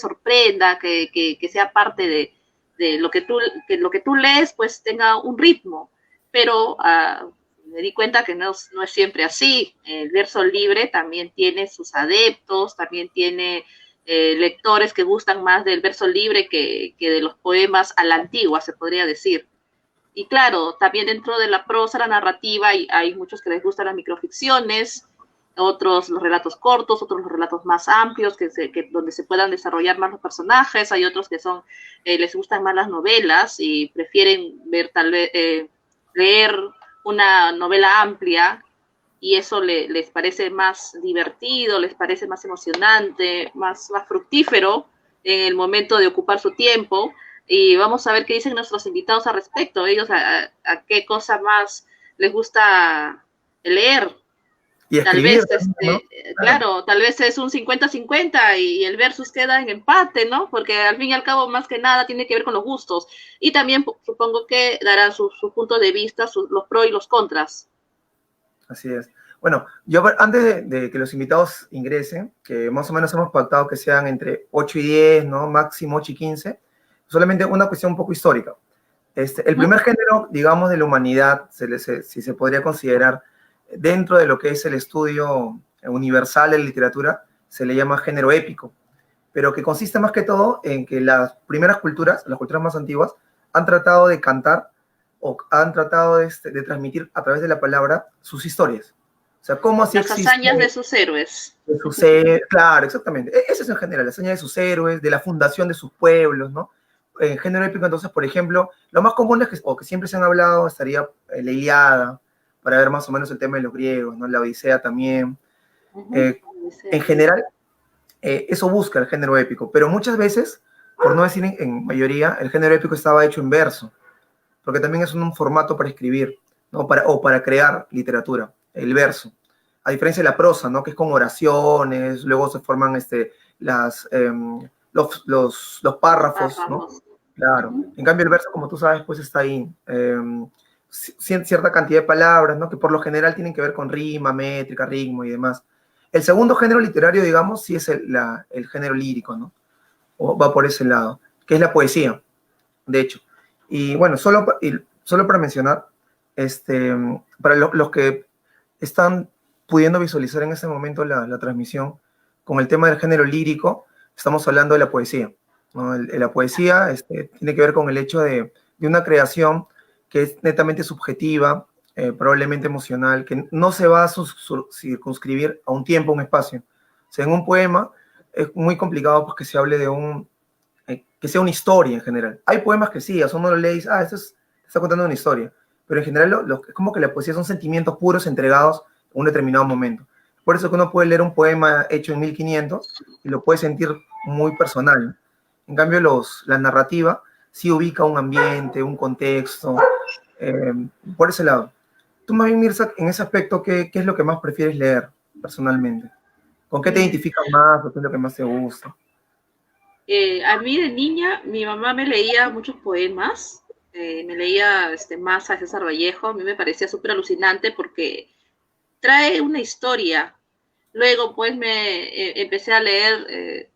sorprenda, que sea parte de lo que tú lees, pues tenga un ritmo. Pero me di cuenta que no es siempre así. El verso libre también tiene sus adeptos, también tiene lectores que gustan más del verso libre que de los poemas a la antigua, se podría decir. Y claro, también dentro de la prosa, la narrativa, hay muchos que les gustan las microficciones, otros los relatos cortos, otros los relatos más amplios, donde se puedan desarrollar más los personajes, hay otros que les gustan más las novelas y prefieren leer una novela amplia y eso les parece más divertido, les parece más emocionante, más fructífero en el momento de ocupar su tiempo. Y vamos a ver qué dicen nuestros invitados al respecto, ellos a qué cosa más les gusta leer. Y Tal escribir vez, también, ¿no? claro, tal vez es un 50-50 y el versus queda en empate, ¿no? Porque al fin y al cabo, más que nada, tiene que ver con los gustos. Y también supongo que darán su punto de vista, los pros y los contras. Así es. Bueno, yo antes de que los invitados ingresen, que más o menos hemos pactado que sean entre 8 y 10, ¿no? Máximo 8 y 15, solamente una cuestión un poco histórica. El primer género, digamos, de la humanidad, si se podría considerar dentro de lo que es el estudio universal de la literatura, se le llama género épico, pero que consiste más que todo en que las primeras culturas, las culturas más antiguas, han tratado de cantar o han tratado de transmitir a través de la palabra sus historias. O sea, cómo así las existe... hazañas de sus héroes. De sus claro, exactamente. Eso es en general, la hazaña de sus héroes, de la fundación de sus pueblos, ¿no? En género épico, entonces, por ejemplo, lo más común es o que siempre se han hablado, estaría la Ilíada, para ver más o menos el tema de los griegos, ¿no? La Odisea también. En general, eso busca el género épico, pero muchas veces, por no decir en mayoría, el género épico estaba hecho en verso, porque también es un formato para escribir, ¿no? O para crear literatura, el verso. A diferencia de la prosa, ¿no? Que es con oraciones, luego se forman los párrafos, ¿no? Claro. En cambio, el verso, como tú sabes, pues está ahí. Cierta cantidad de palabras, ¿no? Que por lo general tienen que ver con rima, métrica, ritmo y demás. El segundo género literario, digamos, sí es el género lírico, ¿no? O va por ese lado, que es la poesía, de hecho. Y bueno, solo para mencionar, para los que están pudiendo visualizar en este momento la transmisión, con el tema del género lírico, estamos hablando de la poesía, ¿no? La poesía tiene que ver con el hecho de una creación que es netamente subjetiva, probablemente emocional, que no se va a circunscribir a un tiempo, un espacio. O sea, en un poema es muy complicado pues, que se hable de que sea una historia en general. Hay poemas que sí, a uno lo lee y dice, está contando una historia, pero en general es como que la poesía son sentimientos puros entregados en un determinado momento. Por eso que uno puede leer un poema hecho en 1500 y lo puede sentir muy personal. En cambio, la narrativa sí ubica un ambiente, un contexto, por ese lado. Tú más bien, Mirza, en ese aspecto, ¿qué es lo que más prefieres leer personalmente? ¿Con qué te identificas más o qué es lo que más te gusta? A mí de niña, mi mamá me leía muchos poemas, me leía más a César Vallejo, a mí me parecía súper alucinante porque trae una historia. Luego pues empecé a leer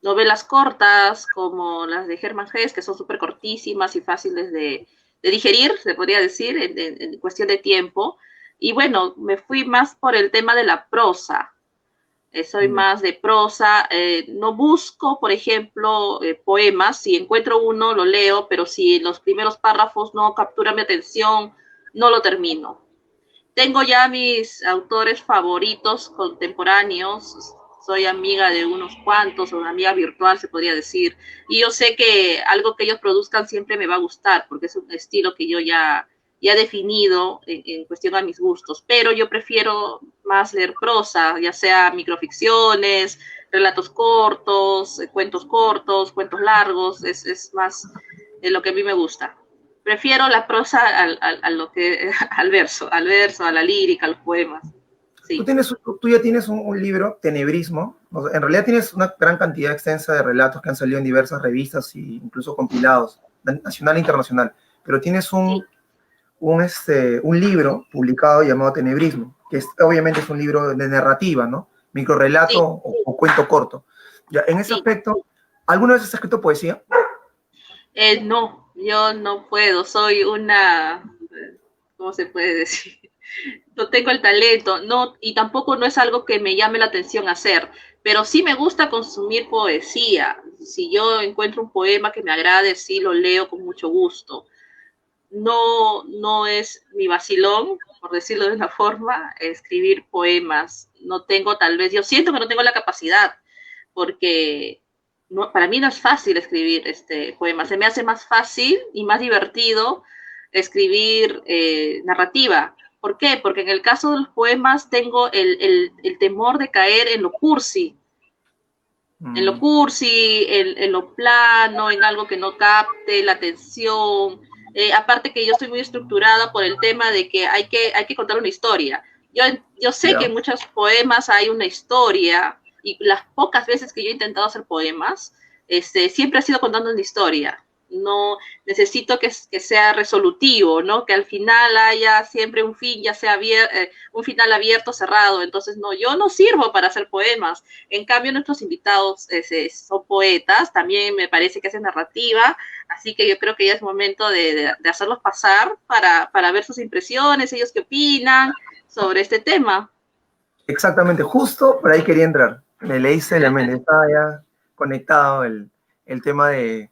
novelas cortas como las de Hermann Hesse, que son súper cortísimas y fáciles de digerir, se podría decir, en cuestión de tiempo. Y bueno, me fui más por el tema de la prosa. Soy más de prosa, no busco, por ejemplo, poemas, si encuentro uno lo leo, pero si los primeros párrafos no capturan mi atención, no lo termino. Tengo ya mis autores favoritos contemporáneos, soy amiga de unos cuantos, una amiga virtual se podría decir, y yo sé que algo que ellos produzcan siempre me va a gustar, porque es un estilo que yo ya he definido en cuestión a mis gustos, pero yo prefiero más leer prosa, ya sea microficciones, relatos cortos, cuentos largos, es más lo que a mí me gusta. Prefiero la prosa al verso, a la lírica, a los poemas. Sí. Tú ya tienes un libro, Tenebrismo. O sea, en realidad tienes una gran cantidad extensa de relatos que han salido en diversas revistas e incluso compilados, nacional e internacional. Pero tienes un libro publicado llamado Tenebrismo, que obviamente es un libro de narrativa, ¿no? Microrrelato o cuento corto. Ya, en ese Sí. aspecto, ¿alguna vez has escrito poesía? No, yo no puedo, soy una, ¿cómo se puede decir? No tengo el talento, no, y tampoco no es algo que me llame la atención hacer, pero sí me gusta consumir poesía. Si yo encuentro un poema que me agrade, sí lo leo con mucho gusto. No, no es mi vacilón, por decirlo de una forma, escribir poemas. No tengo tal vez, yo siento que no tengo la capacidad, porque no, para mí no es fácil escribir poemas. Se me hace más fácil y más divertido escribir narrativa. ¿Por qué? Porque en el caso de los poemas tengo el temor de caer en lo plano, en algo que no capte la atención. Aparte que yo estoy muy estructurada por el tema de que hay que contar una historia. Yo sé Ya. que en muchos poemas hay una historia y las pocas veces que yo he intentado hacer poemas, siempre ha sido contando una historia. No necesito que sea resolutivo, ¿no? Que al final haya siempre un fin, ya sea un final abierto, cerrado. Entonces, no, yo no sirvo para hacer poemas. En cambio, nuestros invitados son poetas, también me parece que hacen narrativa, así que yo creo que ya es momento de hacerlos pasar para ver sus impresiones, ellos qué opinan sobre este tema. Exactamente, justo por ahí quería entrar. Me leíste la mente, estaba ya conectado el tema de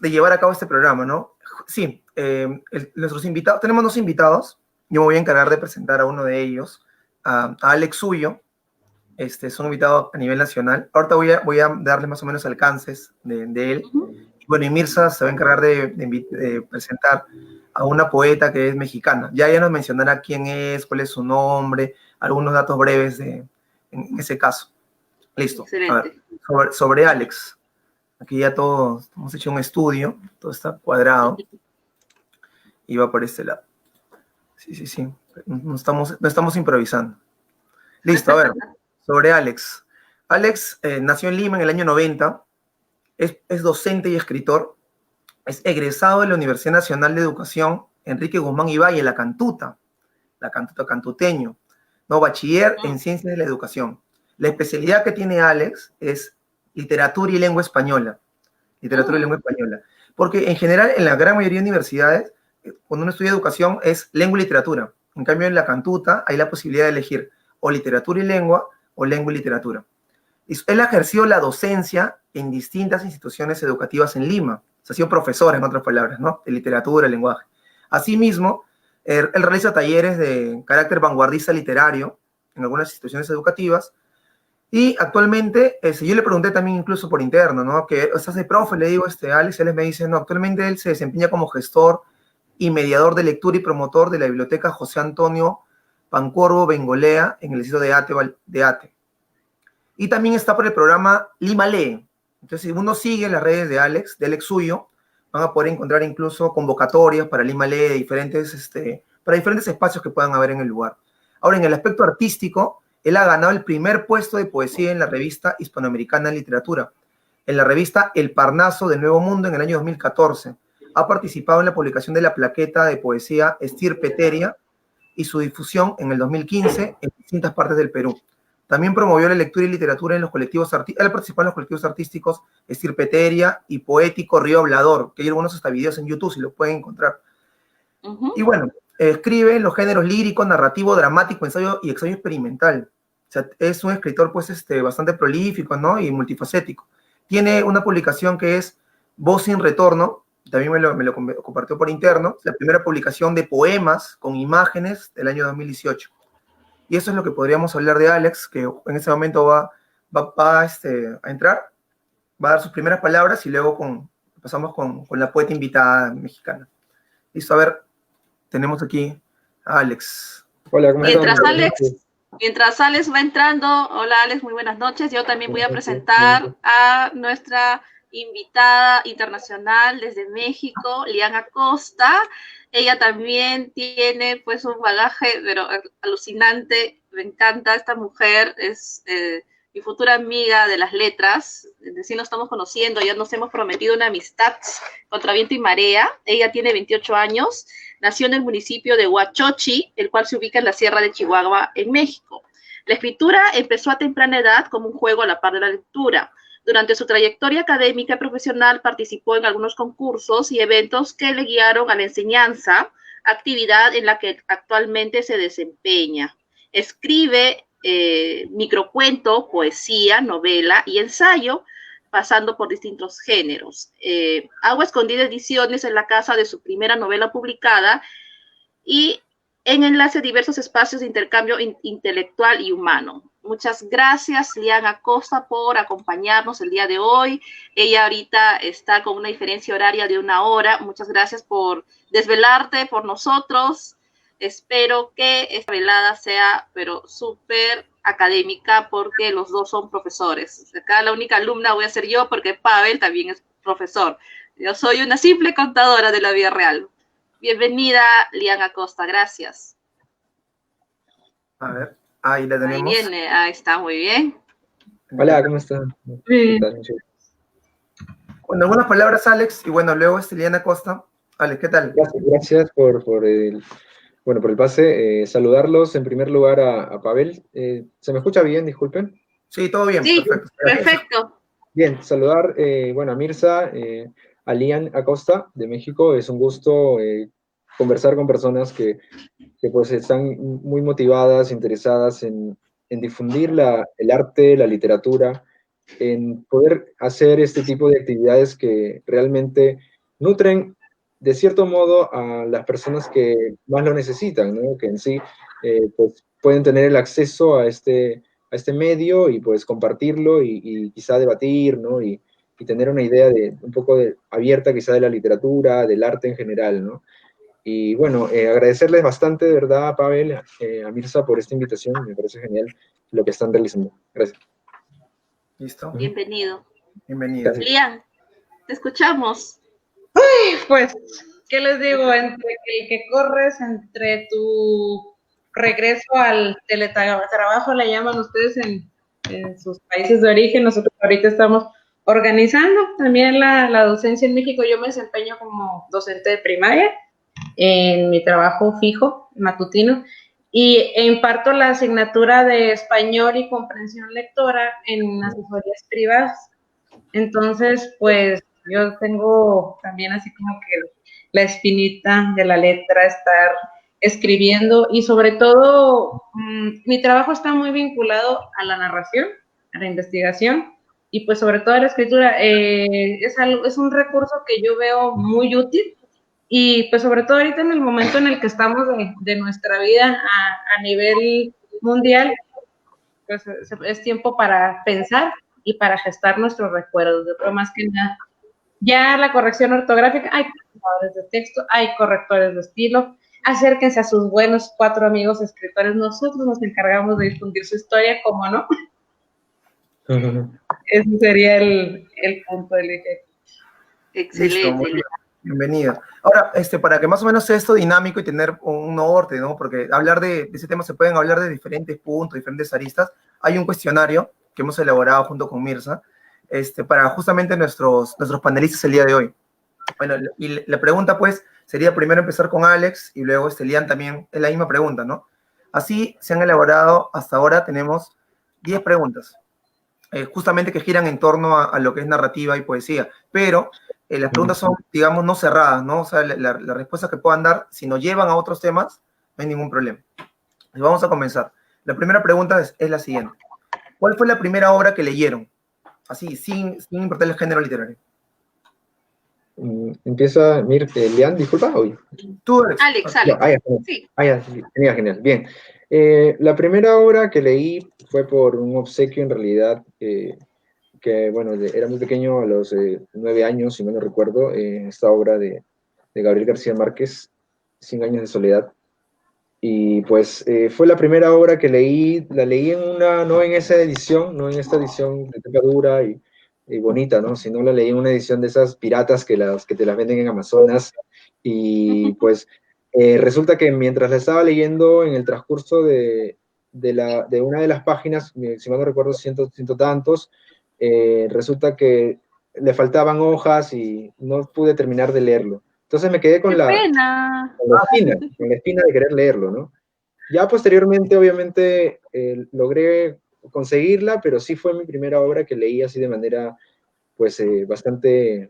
llevar a cabo este programa, ¿no? Sí, nuestros invitados, tenemos 2 invitados, yo me voy a encargar de presentar a uno de ellos, a Alex Suyo, es un invitado a nivel nacional. Ahorita voy a darle más o menos alcances de él. Bueno, y Mirza se va a encargar de presentar a una poeta que es mexicana. Ya nos mencionará quién es, cuál es su nombre, algunos datos breves en ese caso. Listo. A ver, Excelente. sobre Alex. Aquí ya todos hemos hecho un estudio, todo está cuadrado y va por este lado. Sí. No estamos improvisando. Listo, a ver, sobre Alex. Alex nació en Lima en el año 90, es docente y escritor, es egresado de la Universidad Nacional de Educación Enrique Guzmán y Valle, la Cantuta cantuteño, ¿no? Bachiller en Ciencias de la Educación. La especialidad que tiene Alex es literatura y lengua española. Literatura y lengua española. Porque en general, en la gran mayoría de universidades, cuando uno estudia educación, es lengua y literatura. En cambio, en la Cantuta hay la posibilidad de elegir o literatura y lengua o lengua y literatura. Él ha ejercido la docencia en distintas instituciones educativas en Lima. O sea, ha sido profesor, en otras palabras, ¿no? De literatura, lenguaje. Asimismo, él realiza talleres de carácter vanguardista literario en algunas instituciones educativas. Y actualmente, yo le pregunté también incluso por interno, ¿no? Que estás de profe, le digo Alex, él me dice, no, actualmente él se desempeña como gestor y mediador de lectura y promotor de la biblioteca José Antonio Pancorbo Bengolea en el distrito de Ate. Y también está por el programa Lima Lee. Entonces, si uno sigue las redes de Alex Suyo, van a poder encontrar incluso convocatorias para Lima Lee para diferentes espacios que puedan haber en el lugar. Ahora, en el aspecto artístico, él ha ganado el primer puesto de poesía en la revista Hispanoamericana de Literatura, en la revista El Parnaso del Nuevo Mundo en el año 2014. Ha participado en la publicación de la plaqueta de poesía Estirpeteria y su difusión en el 2015 en distintas partes del Perú. También promovió la lectura y literatura en los colectivos artísticos. Él participó en los colectivos artísticos Estirpeteria y Poético Río Hablador, que hay algunos hasta videos en YouTube si los pueden encontrar. Y bueno, escribe en los géneros lírico, narrativo, dramático, ensayo y ensayo experimental. O sea, es un escritor pues bastante prolífico, ¿no? Y multifacético. Tiene una publicación que es Voz sin Retorno, también me lo compartió por interno, la primera publicación de poemas con imágenes del año 2018. Y eso es lo que podríamos hablar de Alex, que en ese momento va a entrar, va a dar sus primeras palabras y luego pasamos con la poeta invitada mexicana. Listo, a ver, tenemos aquí a Alex. Hola, ¿cómo estás? Mientras Alex va entrando, hola Alex, muy buenas noches. Yo también voy a presentar a nuestra invitada internacional desde México, Liana Acosta. Ella también tiene pues un bagaje pero alucinante. Me encanta esta mujer, es mi futura amiga de las letras. Sí nos estamos conociendo, ya nos hemos prometido una amistad contra viento y marea. Ella tiene 28 años. Nació en el municipio de Huachochi, el cual se ubica en la Sierra de Chihuahua, en México. La escritura empezó a temprana edad como un juego a la par de la lectura. Durante su trayectoria académica y profesional participó en algunos concursos y eventos que le guiaron a la enseñanza, actividad en la que actualmente se desempeña. Escribe microcuento, poesía, novela y ensayo, pasando por distintos géneros. Agua Escondida Ediciones en la casa de su primera novela publicada y en enlace a diversos espacios de intercambio intelectual y humano. Muchas gracias, Lian Acosta, por acompañarnos el día de hoy. Ella ahorita está con una diferencia horaria de 1 hora. Muchas gracias por desvelarte por nosotros. Espero que esta velada sea, pero súper académica, porque los dos son profesores. Acá la única alumna voy a ser yo, porque Pavel también es profesor. Yo soy una simple contadora de la vida real. Bienvenida, Lian Acosta, gracias. A ver, ahí la tenemos. Ahí viene, ahí está, muy bien. Hola, ¿cómo están? Sí. Bueno, algunas palabras, Alex, y bueno, luego Lian Acosta. Alex, ¿qué tal? Gracias por el pase. Saludarlos en primer lugar a Pavel. ¿Se me escucha bien? Disculpen. Sí, todo bien. Sí, perfecto. Perfecto. Bien, saludar, a Mirza, a Lian Acosta de México. Es un gusto conversar con personas que pues están muy motivadas, interesadas en difundir el arte, la literatura, en poder hacer este tipo de actividades que realmente nutren de cierto modo a las personas que más lo necesitan, ¿no? Que en sí pues pueden tener el acceso a este medio y pues compartirlo y quizá debatir, ¿no? Y tener una idea un poco abierta quizá de la literatura, del arte en general, ¿no? Y bueno, agradecerles bastante, de verdad, a Pavel, a Mirza por esta invitación. Me parece genial lo que están realizando. Gracias. ¿Listo? Bienvenido. Bienvenido. Lian, te escuchamos. Uy, pues, ¿qué les digo? Entre el que corres, entre tu regreso al teletrabajo, le llaman ustedes en sus países de origen. Nosotros ahorita estamos organizando también la docencia en México. Yo me desempeño como docente de primaria en mi trabajo fijo, matutino, y imparto la asignatura de español y comprensión lectora en asesorías privadas. Entonces, pues, yo tengo también así como que la espinita de la letra, estar escribiendo, y sobre todo mi trabajo está muy vinculado a la narración, a la investigación, y pues sobre todo a la escritura. Es un recurso que yo veo muy útil, y pues sobre todo ahorita en el momento en el que estamos de nuestra vida a nivel mundial, pues es tiempo para pensar y para gestar nuestros recuerdos. Pero más que nada, ya la corrección ortográfica, hay correctores de texto, hay correctores de estilo. Acérquense a sus buenos 4 amigos escritores. Nosotros nos encargamos de difundir su historia, ¿cómo no? Ese sería el punto del eje. Excelente. Listo, bienvenido. Ahora, para que más o menos sea esto dinámico y tener un norte, ¿no? Porque hablar de ese tema se pueden hablar de diferentes puntos, diferentes aristas. Hay un cuestionario que hemos elaborado junto con Mirza, para justamente nuestros panelistas el día de hoy. Bueno, y la pregunta, pues, sería primero empezar con Alex y luego Lian también, es la misma pregunta, ¿no? Así se han elaborado, hasta ahora tenemos 10 preguntas, justamente que giran en torno a lo que es narrativa y poesía, pero las preguntas son, digamos, no cerradas, ¿no? O sea, las respuestas que puedan dar, si nos llevan a otros temas, no hay ningún problema. Y vamos a comenzar. La primera pregunta es la siguiente. ¿Cuál fue la primera obra que leyeron? Así, sin importar el género literario. Empieza, Lian, disculpa, hoy. Tú, Alex. Sí. Genial, bien. La primera obra que leí fue por un obsequio, en realidad, que, bueno, era muy pequeño, a los 9 años, si no lo recuerdo, esta obra de Gabriel García Márquez, 100 años de soledad. Y pues fue la primera obra que leí, la leí no en esta edición de tapa dura y bonita, ¿no? Sino la leí en una edición de esas piratas que te las venden en Amazonas. Y pues resulta que mientras la estaba leyendo en el transcurso de una de las páginas, si mal no recuerdo, ciento tantos, resulta que le faltaban hojas y no pude terminar de leerlo. Entonces me quedé con la espina de querer leerlo, ¿no? Ya posteriormente, obviamente, logré conseguirla, pero sí fue mi primera obra que leí así de manera, pues, bastante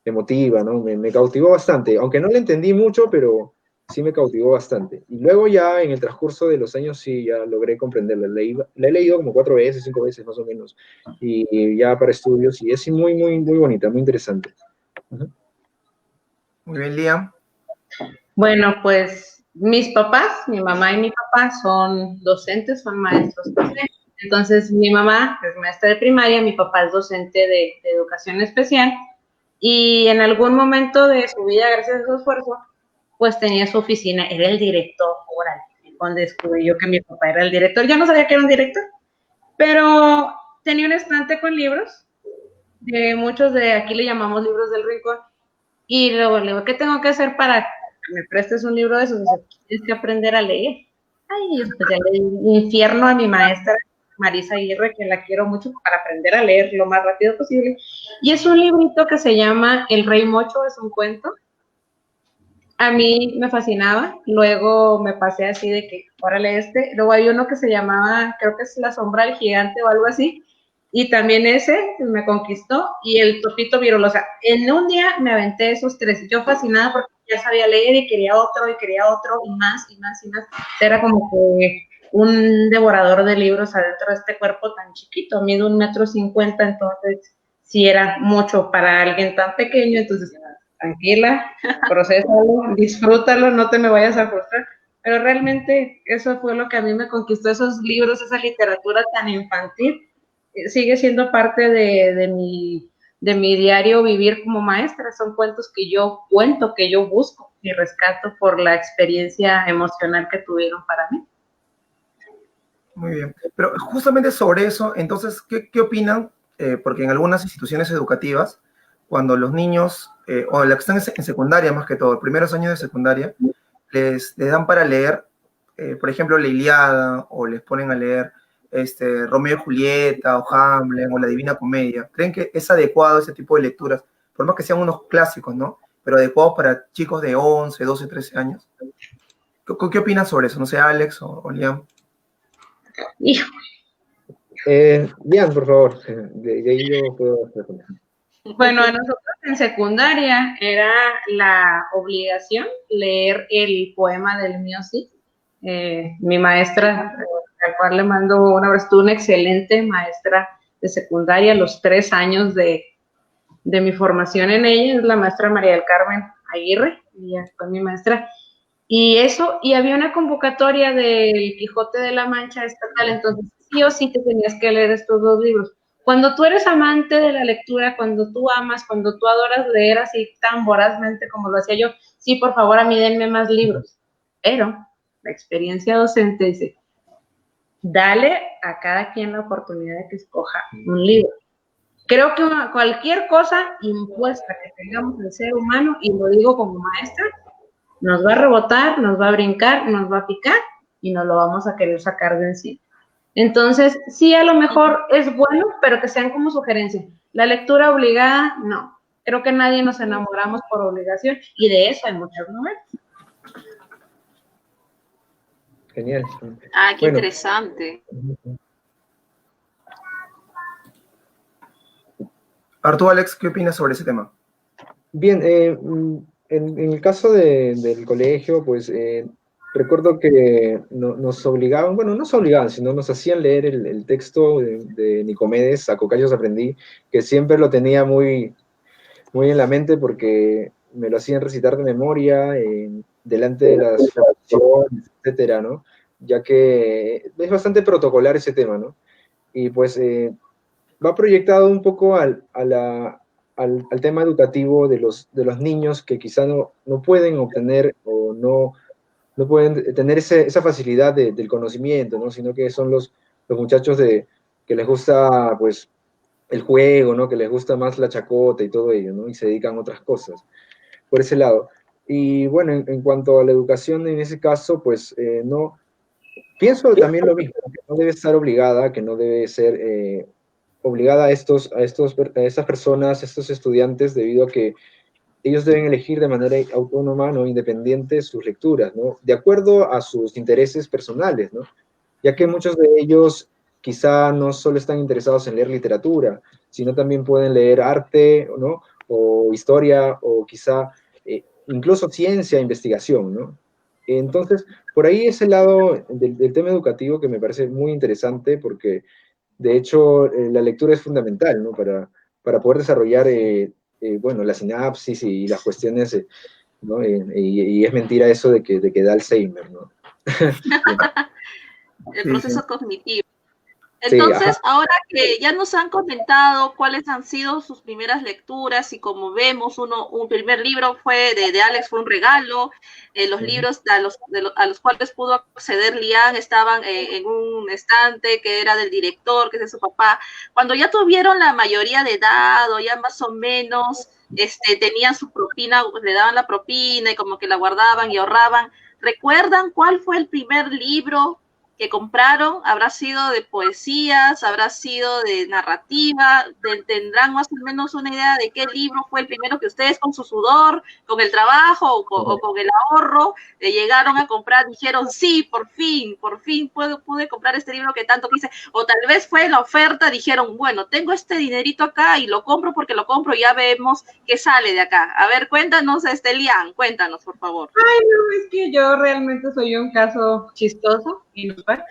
emotiva, ¿no? Me cautivó bastante, aunque no la entendí mucho, pero sí me cautivó bastante. Y luego ya en el transcurso de los años sí ya logré comprenderla. La he leído como 4 veces, 5 veces más o menos, y ya para estudios, y es muy, muy, muy bonita, muy interesante. Ujú. Muy bien, Liam. Bueno, pues mis papás, mi mamá y mi papá son docentes, son maestros docentes. Entonces, mi mamá es maestra de primaria, mi papá es docente de educación especial y en algún momento de su vida, gracias a su esfuerzo, pues tenía su oficina, era el director oral. Cuando descubrí yo que mi papá era el director, yo no sabía que era un director, pero tenía un estante con libros, de muchos de aquí le llamamos libros del rincón, y luego le digo, ¿qué tengo que hacer para que me prestes un libro de esos? Dice, tienes que aprender a leer. Ay, pues ya le di infierno a mi maestra Marisa Aguirre, que la quiero mucho, para aprender a leer lo más rápido posible. Y es un librito que se llama El Rey Mocho, es un cuento. A mí me fascinaba, luego me pasé así de que, órale luego hay uno que se llamaba, creo que es La Sombra del Gigante o algo así, y también ese me conquistó, y el Topito Virolo, o sea, en un día me aventé esos 3, yo fascinada porque ya sabía leer y quería otro, y más, y más, y más, era como que un devorador de libros adentro de este cuerpo tan chiquito, mido 1,50 m, entonces sí era mucho para alguien tan pequeño, entonces tranquila, procésalo, disfrútalo, no te me vayas a frustrar. Pero realmente eso fue lo que a mí me conquistó, esos libros, esa literatura tan infantil, sigue siendo parte de mi diario vivir como maestra. Son cuentos que yo cuento, que yo busco y rescato por la experiencia emocional que tuvieron para mí. Muy bien. Pero justamente sobre eso, entonces, ¿qué opinan? Porque en algunas instituciones educativas, cuando los niños, o los que están en secundaria más que todo, primeros años de secundaria, les dan para leer, por ejemplo, la Ilíada, o les ponen a leer Romeo y Julieta, o Hamlet, o la Divina Comedia. ¿Creen que es adecuado ese tipo de lecturas? Por más que sean unos clásicos, ¿no? Pero adecuados para chicos de 11, 12, 13 años. ¿Qué opinas sobre eso? No sé, Alex o Liam. Hijo. Liam, por favor, de ahí yo puedo responder. Bueno, a nosotros en secundaria era la obligación leer el poema del mío sí. Mi maestra, al cual le mando un abrazo, una excelente maestra de secundaria, los 3 años de mi formación en ella, es la maestra María del Carmen Aguirre, ella fue mi maestra. Y eso, y había una convocatoria del Quijote de la Mancha estatal, entonces sí o sí te tenías que leer estos 2 libros. Cuando tú eres amante de la lectura, cuando tú amas, cuando tú adoras leer así tan vorazmente como lo hacía yo, sí, por favor, a mí denme más libros. Pero la experiencia docente dice, dale a cada quien la oportunidad de que escoja un libro. Creo que cualquier cosa impuesta que tengamos el ser humano, y lo digo como maestra, nos va a rebotar, nos va a brincar, nos va a picar y nos lo vamos a querer sacar de encima. Entonces, sí, a lo mejor es bueno, pero que sean como sugerencias. La lectura obligada, no. Creo que nadie nos enamoramos por obligación y de eso hay muchas novelas. Genial. Ah, qué interesante. Arturo, Alex, ¿qué opinas sobre ese tema? Bien, en el caso del colegio, pues recuerdo que nos obligaban, bueno, no nos obligaban, sino nos hacían leer el texto de Nicomedes, a Cocayos aprendí, que siempre lo tenía muy, muy en la mente porque me lo hacían recitar de memoria, delante de las oraciones, etcétera, ¿no? Ya que es bastante protocolar ese tema, ¿no? Y pues va proyectado un poco al tema educativo de los niños que quizá no pueden obtener o no pueden tener esa facilidad del conocimiento, ¿no? Sino que son los muchachos que les gusta, pues, el juego, ¿no? Que les gusta más la chacota y todo ello, ¿no? Y se dedican a otras cosas, por ese lado. Y bueno, en cuanto a la educación en ese caso, pues, no, pienso también lo mismo, que no debe estar obligada, que no debe ser obligada a estas personas, a estos estudiantes, debido a que ellos deben elegir de manera autónoma, ¿no? Independiente sus lecturas, ¿no? De acuerdo a sus intereses personales, ¿no? Ya que muchos de ellos quizá no solo están interesados en leer literatura, sino también pueden leer arte, ¿no? O historia, o quizá incluso ciencia, investigación, ¿no? Entonces, por ahí es el lado del tema educativo que me parece muy interesante, porque de hecho la lectura es fundamental, ¿no? Para poder desarrollar, bueno, la sinapsis y las cuestiones, ¿no? Y es mentira eso de que da Alzheimer, ¿no? El proceso cognitivo. Sí, Entonces, ahora que ya nos han comentado cuáles han sido sus primeras lecturas y como vemos, un primer libro fue de Alex, fue un regalo, los libros a los cuales pudo acceder Lian estaban en un estante que era del director, que es de su papá. Cuando ya tuvieron la mayoría de edad o ya más o menos tenían su propina, le daban la propina y como que la guardaban y ahorraban, ¿recuerdan cuál fue el primer libro que compraron? ¿Habrá sido de poesías? ¿Habrá sido de narrativa? ¿Tendrán más o menos una idea de qué libro fue el primero que ustedes con su sudor, con el trabajo o con el ahorro llegaron a comprar? Dijeron, sí, por fin pude comprar este libro que tanto quise. O tal vez fue la oferta, dijeron, bueno, tengo este dinerito acá y lo compro porque lo compro y ya vemos qué sale de acá. A ver, cuéntanos, Lian, cuéntanos, por favor. Ay, no, es que yo realmente soy un caso chistoso y me acuerdo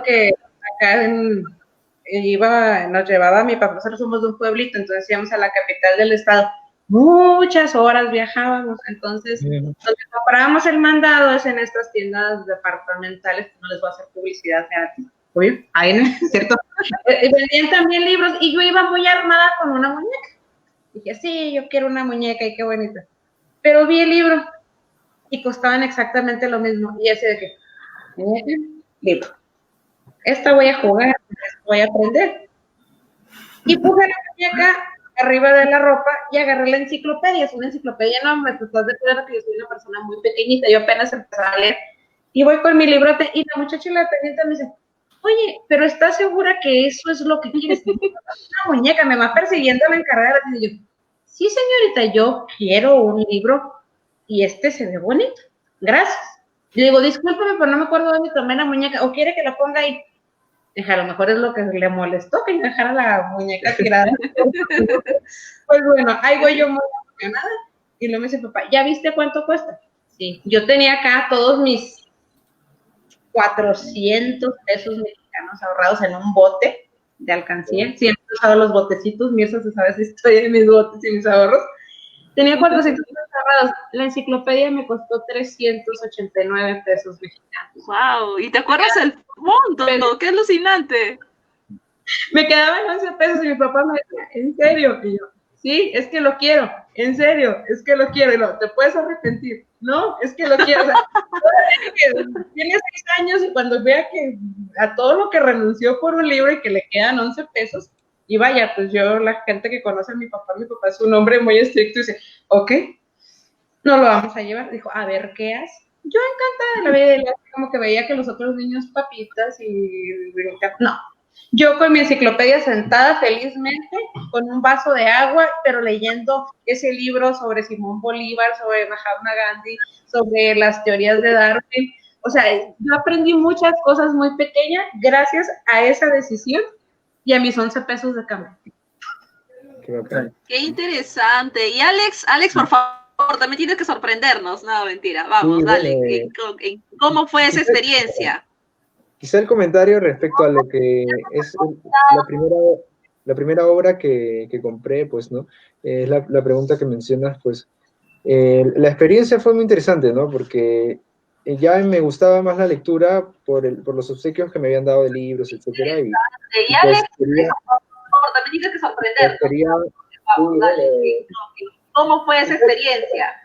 que acá nos llevaba mi papá, nosotros somos de un pueblito, entonces íbamos a la capital del estado, muchas horas viajábamos, entonces donde comprábamos el mandado es en estas tiendas departamentales, no les voy a hacer publicidad gratis, obvio, ahí no es cierto, vendían también libros y yo iba muy armada con una muñeca, dije, sí, yo quiero una muñeca y qué bonita, pero vi el libro y costaban exactamente lo mismo. Y así de que, libro. Esta voy a jugar, esta voy a aprender. Y puse la muñeca arriba de la ropa y agarré la enciclopedia. Es una enciclopedia enorme, tú estás de acuerdo que yo soy una persona muy pequeñita, yo apenas empecé a leer. Y voy con mi librote y la muchacha la dependiente me dice, oye, pero ¿estás segura que eso es lo que quieres? Una muñeca, me va persiguiendo la encargada. Y yo, sí, señorita, yo quiero un libro y se ve bonito, gracias. Yo digo, discúlpeme, pero no me acuerdo dónde tomé la muñeca, o quiere que la ponga ahí. Dije, a lo mejor es lo que le molestó, que me dejara la muñeca tirada. Pues bueno, ahí voy yo muy emocionada, y luego me dice, papá, ¿ya viste cuánto cuesta? Sí, yo tenía acá todos mis 400 pesos mexicanos ahorrados en un bote de alcancía, siempre he usado los botecitos, Mirza se sabe esa historia de mis botes y mis ahorros. Tenía 400 pesos ahorrados. La enciclopedia me costó 389 pesos mexicanos. ¡Wow! ¿Y te acuerdas el monto? ¡Qué alucinante! Me quedaban 11 pesos y mi papá me decía, ¿en serio? Y yo, sí, es que lo quiero. En serio, es que lo quiero. Y no, te puedes arrepentir. No, es que lo quiero. O sea, tiene 6 años y cuando vea que a todo lo que renunció por un libro y que le quedan 11 pesos, y vaya, pues yo, la gente que conoce a mi papá es un hombre muy estricto y dice, ok, no lo vamos a llevar. Dijo, a ver, ¿qué haces? Yo encantada de la vida, como que veía que los otros niños papitas y no. Yo con mi enciclopedia sentada felizmente, con un vaso de agua, pero leyendo ese libro sobre Simón Bolívar, sobre Mahatma Gandhi, sobre las teorías de Darwin. O sea, yo aprendí muchas cosas muy pequeñas gracias a esa decisión y a mis 11 pesos de cambio. Qué interesante. Y Alex, por favor, también tienes que sorprendernos. No, mentira. Vamos, sí, dale. ¿Cómo fue esa experiencia? Quizá el comentario respecto a lo que es la primera obra que compré, pues, ¿no? Es la pregunta que mencionas, pues. La experiencia fue muy interesante, ¿no? Porque ya me gustaba más la lectura por los obsequios que me habían dado de libros, etcétera. Y Alex, pues, también tienes que sorprendernos. ¿Cómo fue esa experiencia?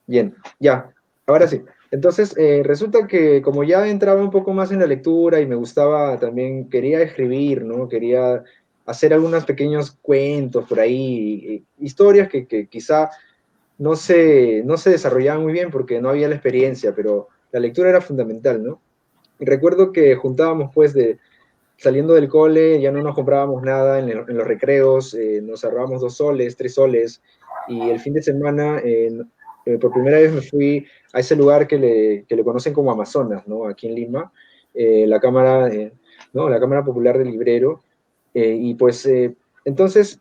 Bien, ya, ahora sí. Entonces, resulta que como ya entraba un poco más en la lectura y me gustaba también, quería escribir, ¿no? Quería hacer algunos pequeños cuentos por ahí, historias que quizá no se desarrollaban muy bien porque no había la experiencia, pero la lectura era fundamental, ¿no? Y recuerdo que juntábamos, pues, saliendo del cole ya no nos comprábamos nada en los recreos, nos ahorrábamos 2 soles, 3 soles, y el fin de semana, por primera vez me fui a ese lugar que le conocen como Amazonas, ¿no? Aquí en Lima, la Cámara, ¿no? La Cámara Popular del Librero, y pues entonces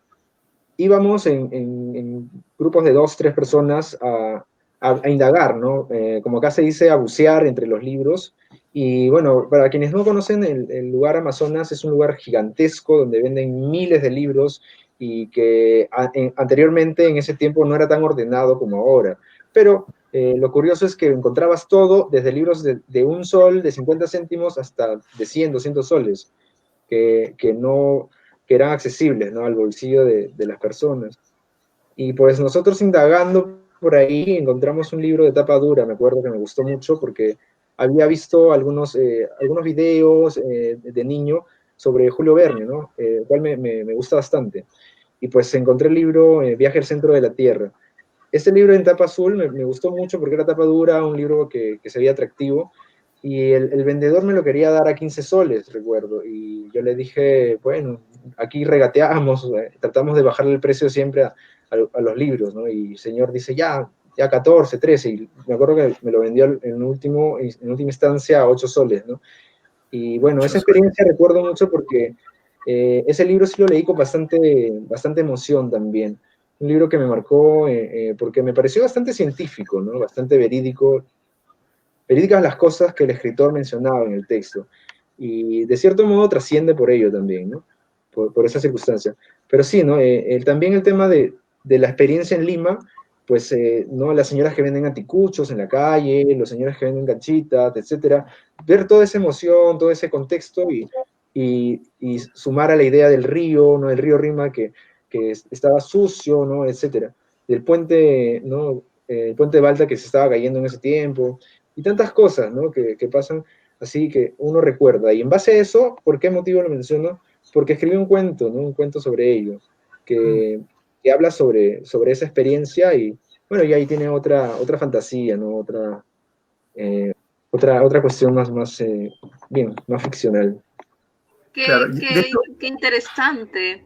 íbamos en grupos de 2, 3 personas a indagar, ¿no? Como acá se dice, a bucear entre los libros. Y bueno, para quienes no conocen, el lugar Amazonas es un lugar gigantesco donde venden miles de libros y que anteriormente en ese tiempo no era tan ordenado como ahora. Pero lo curioso es que encontrabas todo, desde libros de 1 sol, de 50 céntimos, hasta de 100, 200 soles, que eran accesibles, ¿no? Al bolsillo de las personas. Y pues nosotros indagando por ahí encontramos un libro de tapa dura, me acuerdo que me gustó mucho porque había visto algunos videos de niño sobre Julio Verne, ¿no? El cual me gusta bastante. Y pues encontré el libro Viaje al centro de la Tierra. Este libro en tapa azul me gustó mucho porque era tapa dura, un libro que se veía atractivo, y el vendedor me lo quería dar a 15 soles, recuerdo, y yo le dije, bueno, aquí regateamos, tratamos de bajarle el precio siempre a los libros, ¿no? Y el señor dice, ya 14, 13, y me acuerdo que me lo vendió en última instancia a 8 soles, ¿no? Y bueno, esa experiencia recuerdo mucho porque ese libro sí lo leí con bastante emoción también. Un libro que me marcó porque me pareció bastante científico, ¿no? Bastante verídico, verídicas las cosas que el escritor mencionaba en el texto. Y de cierto modo trasciende por ello también, ¿no? Por esa circunstancia. Pero sí, ¿no? También el tema de la experiencia en Lima, pues, ¿no? Las señoras que venden anticuchos en la calle, los señores que venden ganchitas, etcétera. Ver toda esa emoción, todo ese contexto y sumar a la idea del río, ¿no? El río Rima que estaba sucio, ¿no? Etcétera. Del puente, ¿no? El puente de Balta que se estaba cayendo en ese tiempo, y tantas cosas, ¿no? que pasan así que uno recuerda. Y en base a eso, ¿por qué motivo lo menciono? Porque escribí un cuento, ¿no? Un cuento sobre ello, que habla sobre esa experiencia y, bueno, y ahí tiene otra fantasía, ¿no? Otra cuestión más más ficcional. Claro, Qué interesante.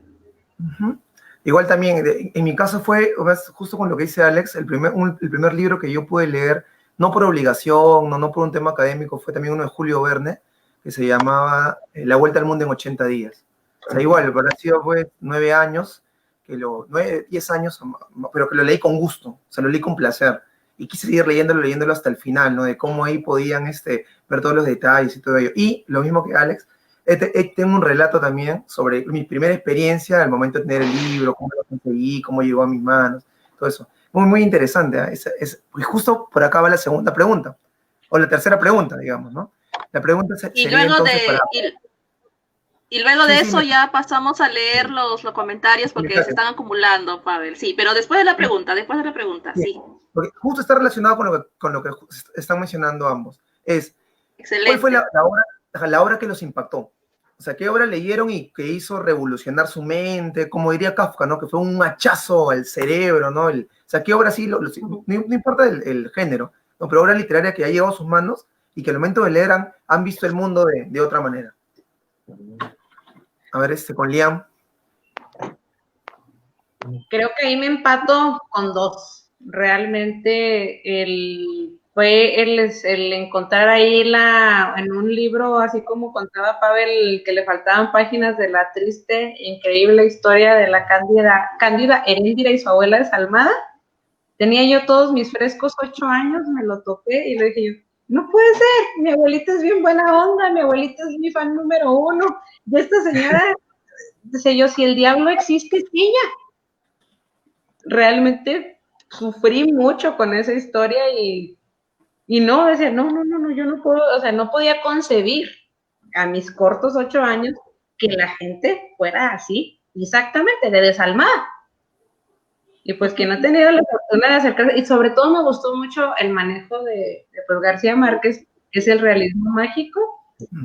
igual también, en mi caso fue, justo con lo que dice Alex, el primer libro que yo pude leer, no por obligación, no por un tema académico, fue también uno de Julio Verne, que se llamaba La Vuelta al Mundo en 80 días. O sea, igual, habrá sido pues 9 años, 10 años, pero que lo leí con gusto, o sea, lo leí con placer. Y quise seguir leyéndolo hasta el final, ¿no? De cómo ahí podían ver todos los detalles y todo ello. Y lo mismo que Alex, tengo un relato también sobre mi primera experiencia al momento de tener el libro, cómo lo conseguí, cómo llegó a mis manos, todo eso. Muy interesante. Y justo por acá va la segunda pregunta, o la tercera pregunta, digamos, ¿no? La pregunta Y sería luego entonces y luego de eso ya pasamos a leer los comentarios porque se están acumulando, Pavel. Sí, pero después de la pregunta, sí. Porque justo está relacionado con lo que están mencionando ambos. Excelente. ¿Cuál fue la obra que los impactó? O sea, ¿qué obra leyeron y que hizo revolucionar su mente? Como diría Kafka, ¿no? Que fue un hachazo al cerebro, ¿no? O sea, ¿qué obra sí? No importa el género, ¿no? Pero obra literaria que ha llegado a sus manos y que al momento de leer han visto el mundo de otra manera. A ver, con Liam. Creo que ahí me empato con 2. Realmente fue el encontrar ahí en un libro, así como contaba Pavel, que le faltaban páginas de la triste, increíble historia de la Cándida Heréndira y su abuela desalmada. Tenía yo todos mis frescos 8 años, me lo topé y le dije yo, no puede ser, mi abuelita es bien buena onda, mi abuelita es mi fan número 1, de esta señora, dice yo, si el diablo existe, es ella. Realmente sufrí mucho con esa historia y no, decía, no, yo no puedo, o sea, no podía concebir a mis cortos 8 años que la gente fuera así, exactamente, de desalmada. Y pues quien ha tenido la fortuna de acercarse, y sobre todo me gustó mucho el manejo de pues, García Márquez, que es el realismo mágico,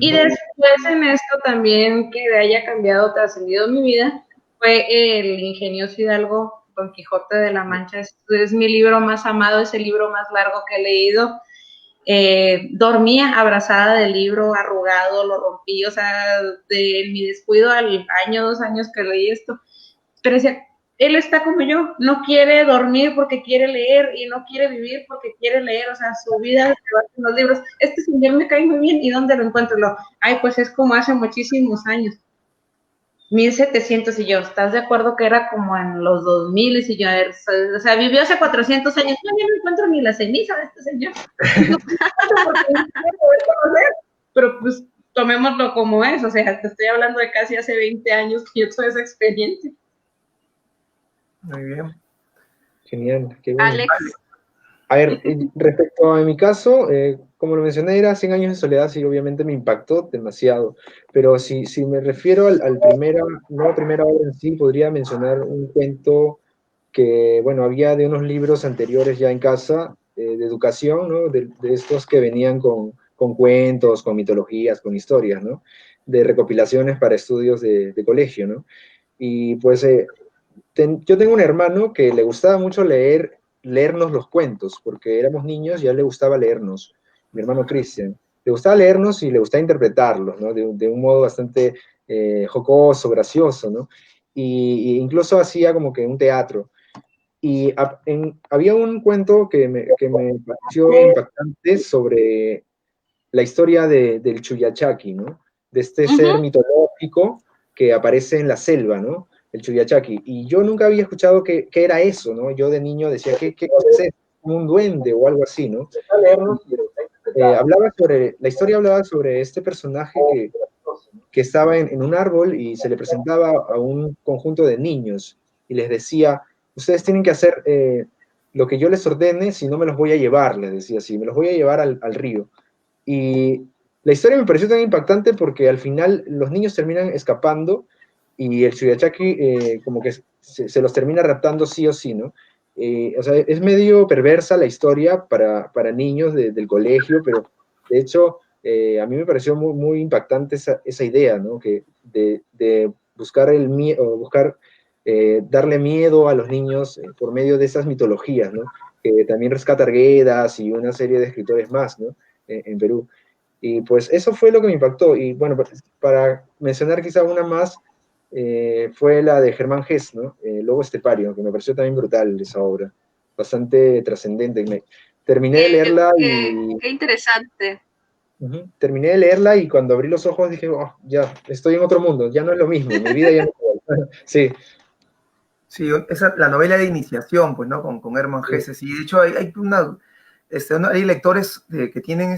y después en esto también que haya cambiado, trascendido mi vida, fue el ingenioso Hidalgo, Don Quijote de la Mancha. Es mi libro más amado, es el libro más largo que he leído. dormía abrazada del libro, arrugado, lo rompí, o sea, de mi descuido al año, 2 años que leí esto, pero decía, él está como yo, no quiere dormir porque quiere leer y no quiere vivir porque quiere leer, o sea, su vida se basa en los libros. Este señor me cae muy bien, ¿y dónde lo encuentro? Ay, pues es como hace muchísimos años. 1700 y yo, ¿estás de acuerdo que era como en los 2000? Y yo, o sea, vivió hace 400 años, yo no encuentro ni la ceniza de este señor. Pero pues tomémoslo como es, o sea, te estoy hablando de casi hace 20 años que yo tuve esa experiencia. Muy bien. Genial, qué bueno. Alex. A ver, respecto a mi caso, como lo mencioné, era 100 años de soledad, sí, obviamente me impactó demasiado, pero si me refiero al primera obra en sí, podría mencionar un cuento que, bueno, había de unos libros anteriores ya en casa, de educación, ¿no? De estos que venían con cuentos, con mitologías, con historias, ¿no? De recopilaciones para estudios de colegio, ¿no? Y pues yo tengo un hermano que le gustaba mucho leernos los cuentos, porque éramos niños y a él le gustaba leernos, mi hermano Cristian. Le gustaba leernos y le gustaba interpretarlos, ¿no? De un modo bastante jocoso, gracioso, ¿no? Y incluso hacía como que un teatro. Y había un cuento que me pareció impactante sobre la historia del Chuyachaki, ¿no? De este ser mitológico que aparece en la selva, ¿no? El Chuyachaki. Y yo nunca había escuchado qué era eso, ¿no? Yo de niño decía, ¿qué cosa es eso? Como un duende o algo así, ¿no? La historia hablaba sobre este personaje que estaba en un árbol y se le presentaba a un conjunto de niños y les decía, ustedes tienen que hacer lo que yo les ordene, si no me los voy a llevar, les decía así, me los voy a llevar al río. Y la historia me pareció tan impactante porque al final los niños terminan escapando y el Chuyachaki como que se los termina raptando sí o sí, ¿no? O sea, es medio perversa la historia para niños del colegio, pero de hecho a mí me pareció muy, muy impactante esa idea, ¿no? Que de buscar el miedo, darle miedo a los niños por medio de esas mitologías, ¿no? Que también rescata Arguedas y una serie de escritores más, ¿no? En Perú. Y pues eso fue lo que me impactó. Y bueno, para mencionar quizá una más, fue la de Germán Gess, ¿no? Lobo Estepario, que me pareció también brutal esa obra, bastante trascendente. Terminé de leerla y... Qué interesante. Terminé de leerla y cuando abrí los ojos dije, oh, ya, estoy en otro mundo, ya no es lo mismo, mi vida ya no es sí. Sí, la novela de iniciación, pues, ¿no? Con Hermann Hesse. Sí, de hecho, hay lectores que tienen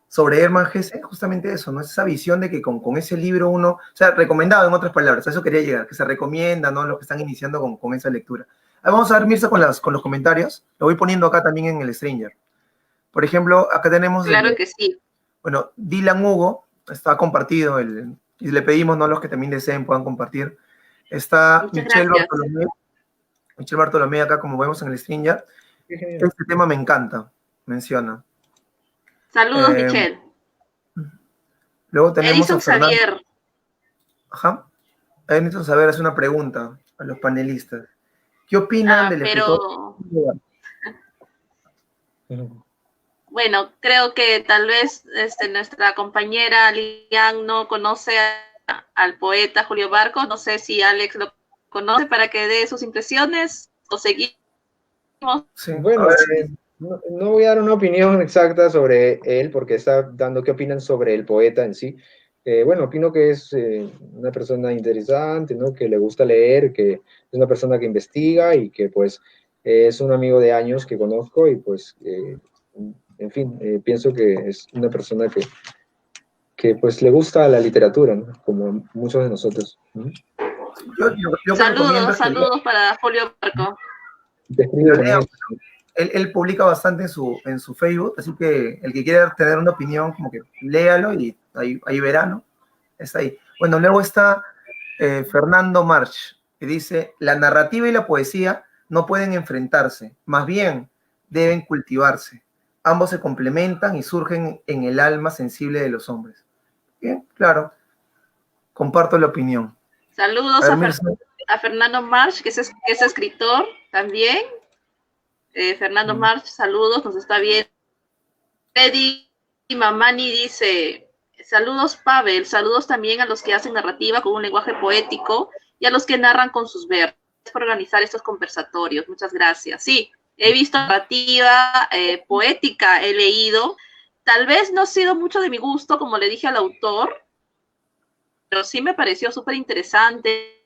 sobre Hermann Hesse, justamente eso, ¿no? Esa visión de que con ese libro uno, o sea, recomendado en otras palabras, a eso quería llegar, que se recomienda, ¿no? Los que están iniciando con esa lectura. Ahí vamos a ver, Mirza, con los comentarios. Lo voy poniendo acá también en el Stranger. Por ejemplo, acá tenemos... Claro que sí. Bueno, Dylan Hugo está compartido, y le pedimos, ¿no? Los que también deseen puedan compartir. Está Michelle Bartolomé acá, como vemos en el Stranger. Este tema me encanta, menciona. Saludos, Michelle. Luego tenemos Edison a Fernando. Xavier. Ajá. Edison Xavier hace una pregunta a los panelistas. ¿Qué opinan del escritor? Bueno, creo que tal vez nuestra compañera Lian no conoce al poeta Julio Barco. No sé si Alex lo conoce para que dé sus impresiones o seguimos. Sí, bueno, no voy a dar una opinión exacta sobre él porque está dando qué opinan sobre el poeta en sí. Bueno, opino que es una persona interesante, ¿no? Que le gusta leer, que es una persona que investiga y que pues es un amigo de años que conozco y pues en fin, pienso que es una persona que pues le gusta la literatura, ¿no? Como muchos de nosotros. Saludos para Julio Barco. Él publica bastante en su Facebook, así que el que quiera tener una opinión, como que léalo y ahí verá, ¿no? Está ahí. Bueno, luego está Fernando March, que dice, la narrativa y la poesía no pueden enfrentarse, más bien deben cultivarse. Ambos se complementan y surgen en el alma sensible de los hombres. Bien, claro. Comparto la opinión. Saludos a Fernando March, que es escritor también. Fernando March, saludos, nos está viendo Eddie Mamani dice, saludos Pavel, saludos también a los que hacen narrativa con un lenguaje poético y a los que narran con sus versos por organizar estos conversatorios. Muchas gracias. Sí, he visto narrativa poética, he leído. Tal vez no ha sido mucho de mi gusto, como le dije al autor, pero sí me pareció súper interesante,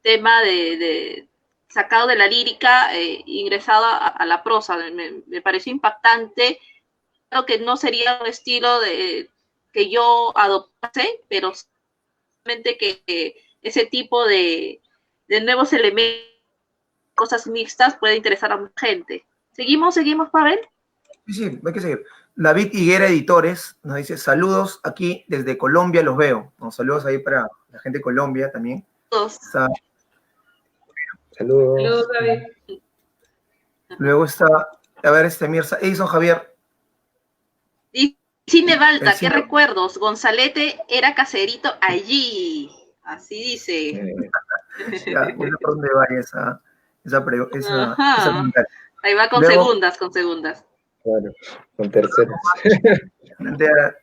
tema de sacado de la lírica, ingresado a la prosa. Me pareció impactante. Claro que no sería un estilo que yo adoptase, pero solamente que ese tipo de nuevos elementos, cosas mixtas, puede interesar a mucha gente. ¿Seguimos, Pavel? Sí, hay que seguir. David Higuera Editores nos dice, saludos aquí desde Colombia, los veo. Saludos ahí para la gente de Colombia también. Saludos. Saludos, David. Luego está, a ver, Mirza, Edison Javier. Y Cine Balta, qué recuerdos. Gonzalete era caserito allí. Así dice. Ya, no sé por dónde va esa pregunta. Ahí va con luego, segundas. Claro, con terceras.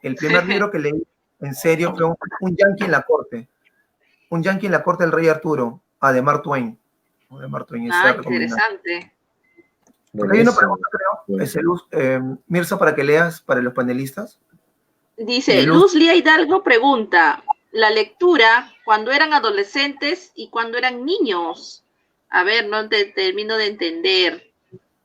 El primer libro que leí en serio fue un Yankee en la corte. Un Yankee en la corte del rey Arturo, de Mark Twain. Interesante. Hay una pregunta, creo. Mirza, para que leas para los panelistas. Dice, Luz Lía Hidalgo pregunta, la lectura cuando eran adolescentes y cuando eran niños. A ver, no te termino de entender.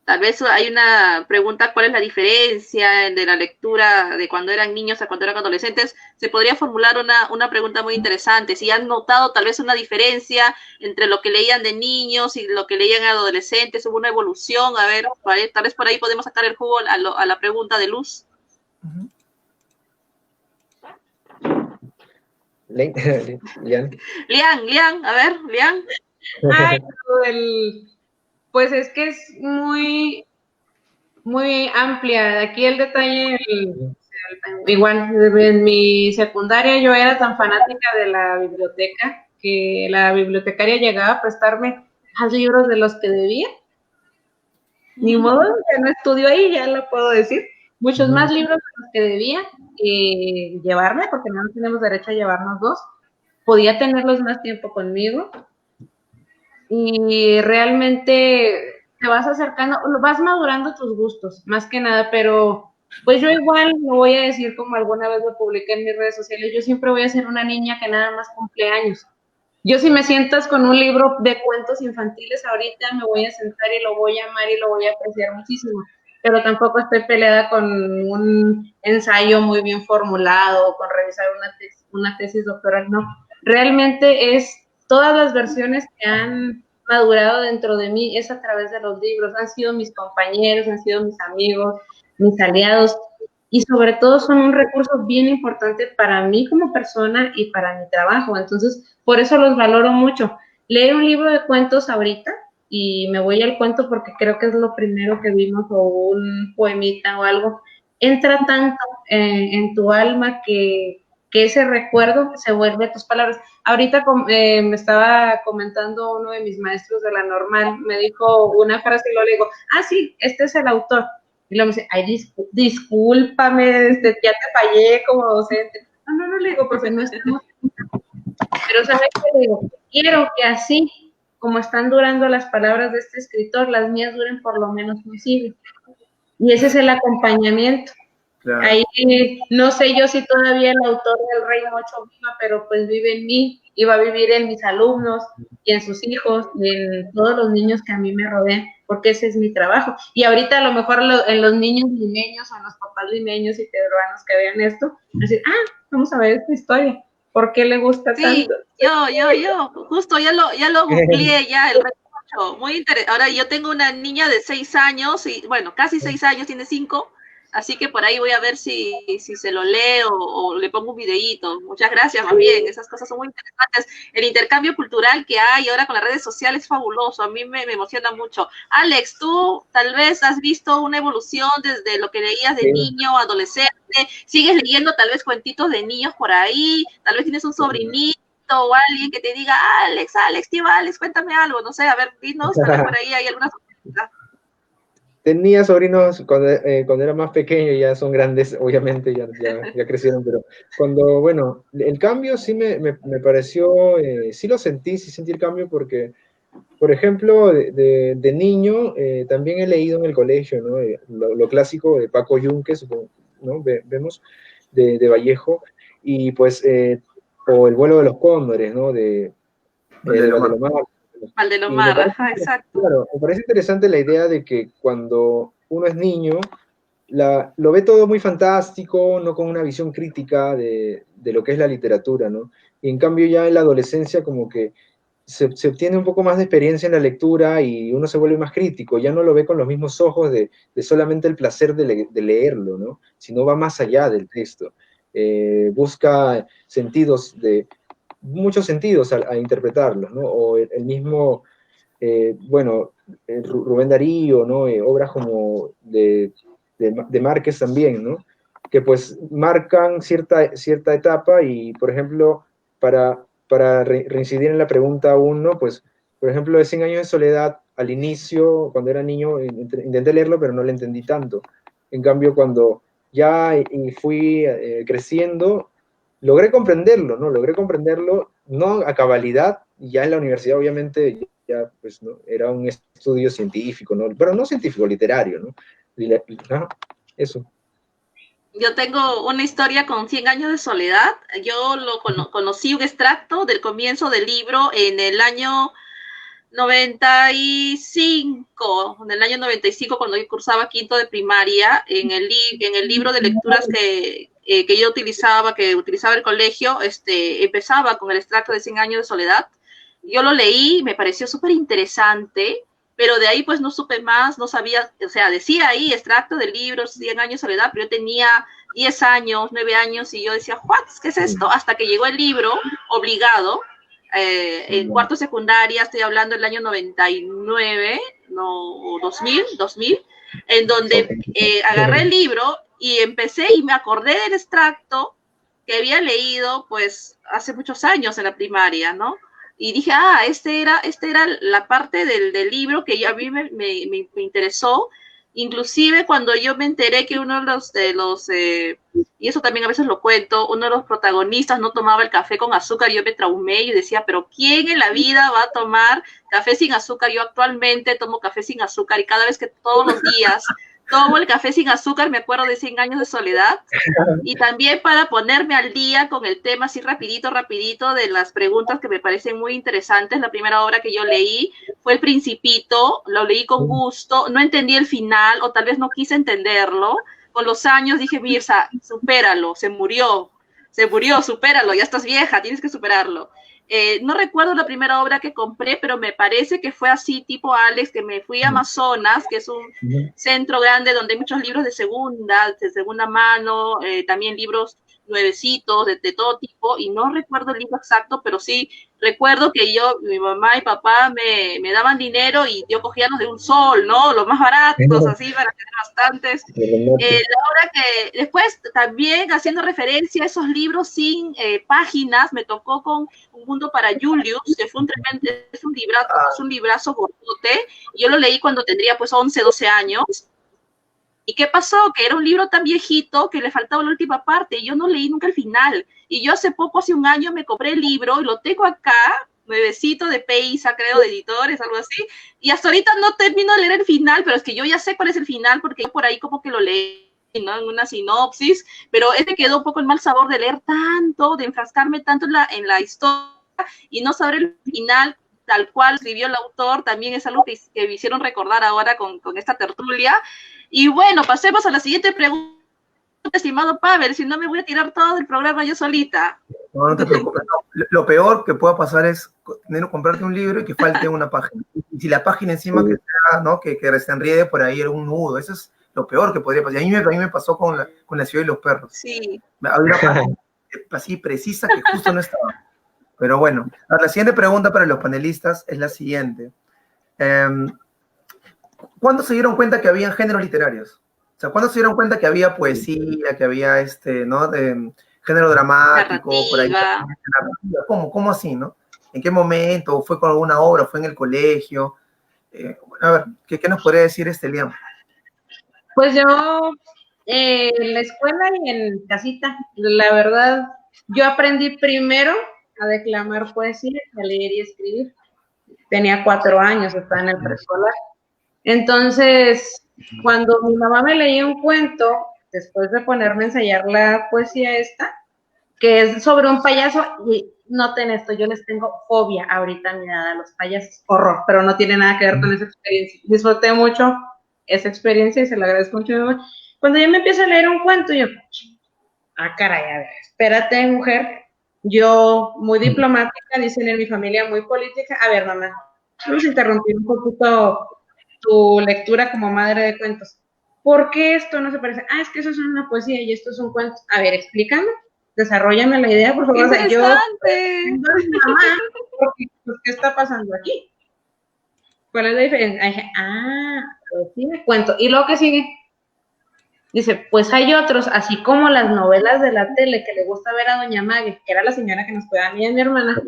Tal vez hay una pregunta, ¿cuál es la diferencia de la lectura de cuando eran niños a cuando eran adolescentes? Se podría formular una pregunta muy interesante. Si han notado tal vez una diferencia entre lo que leían de niños y lo que leían de adolescentes, hubo una evolución. A ver, tal vez por ahí podemos sacar el jugo a la pregunta de Luz. Lian, a ver, Lian. Ay, pues es que es muy amplia. Aquí el detalle, igual, en mi secundaria yo era tan fanática de la biblioteca que la bibliotecaria llegaba a prestarme más libros de los que debía. Ni modo, que no estudio ahí, ya lo puedo decir. Muchos más libros de los que debía llevarme, porque no tenemos derecho a llevarnos dos. Podía tenerlos más tiempo conmigo. Y realmente te vas acercando, vas madurando tus gustos, más que nada, pero pues yo igual lo voy a decir como alguna vez lo publiqué en mis redes sociales, yo siempre voy a ser una niña que nada más cumple años. Yo si me sientas con un libro de cuentos infantiles ahorita me voy a sentar y lo voy a amar y lo voy a apreciar muchísimo, pero tampoco estoy peleada con un ensayo muy bien formulado, con revisar una tesis doctoral, no. Realmente es todas las versiones que han madurado dentro de mí es a través de los libros, han sido mis compañeros, han sido mis amigos, mis aliados, y sobre todo son un recurso bien importante para mí como persona y para mi trabajo, entonces por eso los valoro mucho. Leer un libro de cuentos ahorita, y me voy al cuento porque creo que es lo primero que vimos, o un poemita o algo, entra tanto en tu alma que ese recuerdo se vuelve tus palabras. Ahorita me estaba comentando uno de mis maestros de la normal, me dijo una frase y luego le digo, sí, este es el autor. Y luego me dice, ay, discúlpame, ya te fallé como docente. No, le digo, profe, no estamos. Pero ¿sabes qué le digo? Quiero que así como están durando las palabras de este escritor, las mías duren por lo menos un siglo. Y ese es el acompañamiento. Claro. Ahí no sé yo si todavía el autor del Rey Mocho viva, pero pues vive en mí y va a vivir en mis alumnos y en sus hijos y en todos los niños que a mí me rodean, porque ese es mi trabajo. Y ahorita a lo mejor en los niños limeños o en los papás limeños y peruanos que vean esto, decir, vamos a ver esta historia, ¿por qué le gusta tanto? Yo, justo ya lo googleé ya, el Rey Mocho, muy interesante. Ahora yo tengo una niña de 6 años, y bueno, casi 6 años, tiene 5, así que por ahí voy a ver si se lo leo o le pongo un videíto. Muchas gracias, más bien, esas cosas son muy interesantes. El intercambio cultural que hay ahora con las redes sociales es fabuloso, a mí me emociona mucho. Alex, tú tal vez has visto una evolución desde lo que leías de niño, adolescente, sigues leyendo tal vez cuentitos de niños por ahí, tal vez tienes un sobrinito o alguien que te diga, Alex, tío Alex, cuéntame algo, no sé, a ver, dinos, tal vez por ahí hay alguna sorpresa. tenía sobrinos cuando era más pequeño, ya son grandes, obviamente, ya crecieron, pero cuando, bueno, el cambio sí me pareció, sí sí sentí el cambio porque, por ejemplo, de niño, también he leído en el colegio, ¿no? Lo clásico de Paco Yunque, supongo, ¿no? Vemos, de Vallejo, y pues, o El vuelo de los cóndores, ¿no? De Valdelomar. Y me Valdelomar, parece, ajá, exacto. claro, me parece interesante la idea de que cuando uno es niño, lo ve todo muy fantástico, no con una visión crítica de lo que es la literatura, ¿no? Y en cambio ya en la adolescencia como que se obtiene un poco más de experiencia en la lectura y uno se vuelve más crítico, ya no lo ve con los mismos ojos de solamente el placer de leerlo, ¿no? Sino va más allá del texto. Busca muchos sentidos a interpretarlos, ¿no? O el mismo, bueno, Rubén Darío, ¿no? Obras como de Márquez también, ¿no? Que pues marcan cierta etapa y, por ejemplo, para reincidir en la pregunta 1, pues, por ejemplo, de 100 años de soledad, al inicio, cuando era niño, intenté leerlo, pero no lo entendí tanto. En cambio, cuando ya fui creciendo, logré comprenderlo, ¿no? Logré comprenderlo, no a cabalidad, ya en la universidad, obviamente, ya, pues, ¿no? Era un estudio científico, ¿no? Pero no científico, literario, ¿no? Eso. Yo tengo una historia con 100 años de soledad. Yo conocí un extracto del comienzo del libro en el año 95, en el año 95, cuando yo cursaba quinto de primaria, en el libro de lecturas que yo utilizaba, el colegio, empezaba con el extracto de 100 años de soledad. Yo lo leí, me pareció súper interesante, pero de ahí pues no supe más, no sabía, o sea, decía ahí extracto del libro 100 años de soledad, pero yo tenía 10 años, 9 años, y yo decía, ¿qué es esto? Hasta que llegó el libro, obligado, en cuarto secundaria, estoy hablando del año 99, no, 2000, en donde agarré el libro y empecé y me acordé del extracto que había leído pues hace muchos años en la primaria, ¿no? Y dije, este era la parte del libro que a mí me interesó. Inclusive cuando yo me enteré que uno de los y eso también a veces lo cuento, uno de los protagonistas no tomaba el café con azúcar, yo me traumé y decía, pero ¿quién en la vida va a tomar café sin azúcar? Yo actualmente tomo café sin azúcar y cada vez que todos los días tomo el café sin azúcar, me acuerdo de 100 años de soledad. Y también para ponerme al día con el tema así rapidito de las preguntas que me parecen muy interesantes. La primera obra que yo leí fue El Principito, lo leí con gusto, no entendí el final o tal vez no quise entenderlo. Con los años dije, Mirza, supéralo, se murió, supéralo, ya estás vieja, tienes que superarlo. No recuerdo la primera obra que compré, pero me parece que fue así, tipo Alex, que me fui a Amazonas, que es un centro grande donde hay muchos libros de segunda mano, también libros nuevecitos, de todo tipo, y no recuerdo el libro exacto, pero sí recuerdo que mi mamá y papá me daban dinero y yo cogía los de un sol, ¿no? Los más baratos, así, para tener bastantes. La obra que después también haciendo referencia a esos libros sin páginas, me tocó con Un Mundo para Julius, que fue es un librazo gordote, y yo lo leí cuando tendría pues 11, 12 años. ¿Y qué pasó? Que era un libro tan viejito que le faltaba la última parte y yo no leí nunca el final. Y yo hace un año me compré el libro y lo tengo acá, nuevecito de Peisa, creo, de editores, algo así. Y hasta ahorita no termino de leer el final, pero es que yo ya sé cuál es el final porque yo por ahí como que lo leí, ¿no? En una sinopsis, pero me quedó un poco el mal sabor de leer tanto, de enfrascarme tanto en la historia y no saber el final tal cual escribió el autor. También es algo que me hicieron recordar ahora con esta tertulia. Y bueno, pasemos a la siguiente pregunta, estimado Pavel, si no me voy a tirar todo el programa yo solita. No te preocupes. No. Lo peor que pueda pasar es comprarte un libro y que falte una página. Y si la página encima que sea, ¿no? que se enriede por ahí era un nudo, eso es lo peor que podría pasar. Y a mí me pasó con la ciudad y los perros. Sí. Había una página así precisa que justo no estaba. Pero bueno, la siguiente pregunta para los panelistas es la siguiente. ¿Cuándo se dieron cuenta que había géneros literarios? O sea, ¿cuándo se dieron cuenta que había poesía, que había ¿no? Género dramático, por ahí? ¿Cómo así, no? ¿En qué momento? ¿Fue con alguna obra? ¿Fue en el colegio? A ver, ¿qué nos podría decir Liam? Pues yo, en la escuela y en casita, la verdad, yo aprendí primero a declamar poesía, a leer y escribir. Tenía 4 años, estaba en el preescolar. Entonces, cuando mi mamá me leía un cuento, después de ponerme a ensayar la poesía esta, que es sobre un payaso, y noten esto, yo les tengo fobia ahorita a mi edad a los payasos, horror, pero no tiene nada que ver con esa experiencia. Disfruté mucho esa experiencia y se lo agradezco mucho a mi mamá. Cuando yo me empiezo a leer un cuento, yo, caray, a ver, espérate, mujer, yo muy diplomática, dicen en mi familia muy política, a ver, mamá, vamos a interrumpir un poquito tu lectura como madre de cuentos. ¿Por qué esto no se parece? Es que eso es una poesía y esto es un cuento. A ver, explícame, desarrollame la idea, por favor. O sea, yo, mamá, pues, ¿qué está pasando aquí? ¿Cuál es la diferencia? Dije, poesía, cuento. ¿Y luego qué sigue? Dice, pues hay otros, así como las novelas de la tele que le gusta ver a Doña Maggie, que era la señora que nos cuidaba a mí y a mi hermana,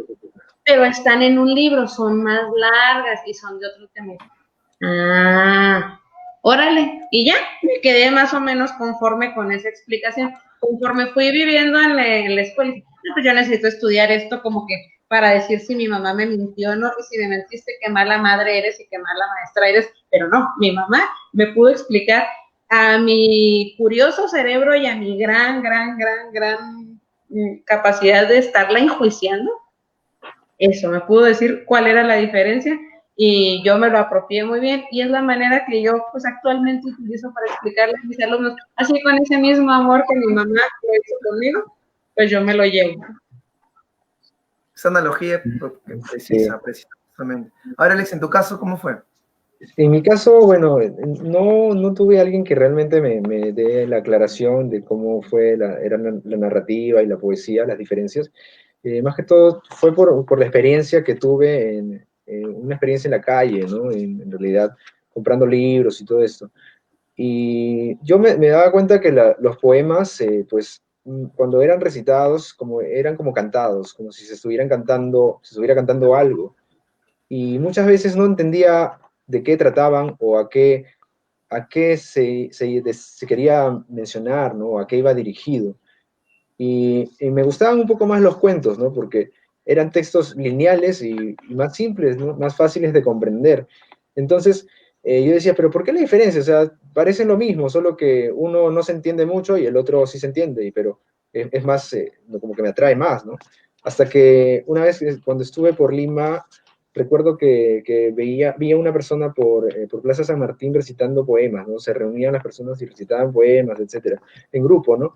pero están en un libro, son más largas y son de otro tema. Órale, y ya me quedé más o menos conforme con esa explicación. Conforme fui viviendo en la escuela, pues yo necesito estudiar esto como que para decir si mi mamá me mintió o no, y si me mentiste, qué mala madre eres y qué mala maestra eres, pero no, mi mamá me pudo explicar a mi curioso cerebro y a mi gran capacidad de estarla enjuiciando. Eso, me pudo decir cuál era la diferencia y yo me lo apropié muy bien y es la manera que yo pues actualmente utilizo para explicarle a mis alumnos, así con ese mismo amor que mi mamá lo hizo conmigo, pues yo me lo llevo. Esa analogía precisa, precisamente. Ahora, Alex, en tu caso, ¿cómo fue? En mi caso, bueno, no tuve a alguien que realmente me dé la aclaración de cómo fue era la narrativa y la poesía, las diferencias. Más que todo fue por la experiencia que tuve una experiencia en la calle, ¿no? En realidad, comprando libros y todo esto. Y yo me daba cuenta que los poemas, pues, cuando eran recitados, eran como cantados, como si se estuviera cantando algo. Y muchas veces no entendía de qué trataban o a qué se quería mencionar, ¿no? A qué iba dirigido. Y me gustaban un poco más los cuentos, ¿no? Porque eran textos lineales y más simples, ¿no? Más fáciles de comprender. Entonces, yo decía, pero ¿por qué la diferencia? O sea, parecen lo mismo, solo que uno no se entiende mucho y el otro sí se entiende, pero es más, como que me atrae más, ¿no? Hasta que una vez, cuando estuve por Lima, recuerdo que vi a una persona por Plaza San Martín recitando poemas, ¿no? Se reunían las personas y recitaban poemas, etcétera, en grupo, ¿no?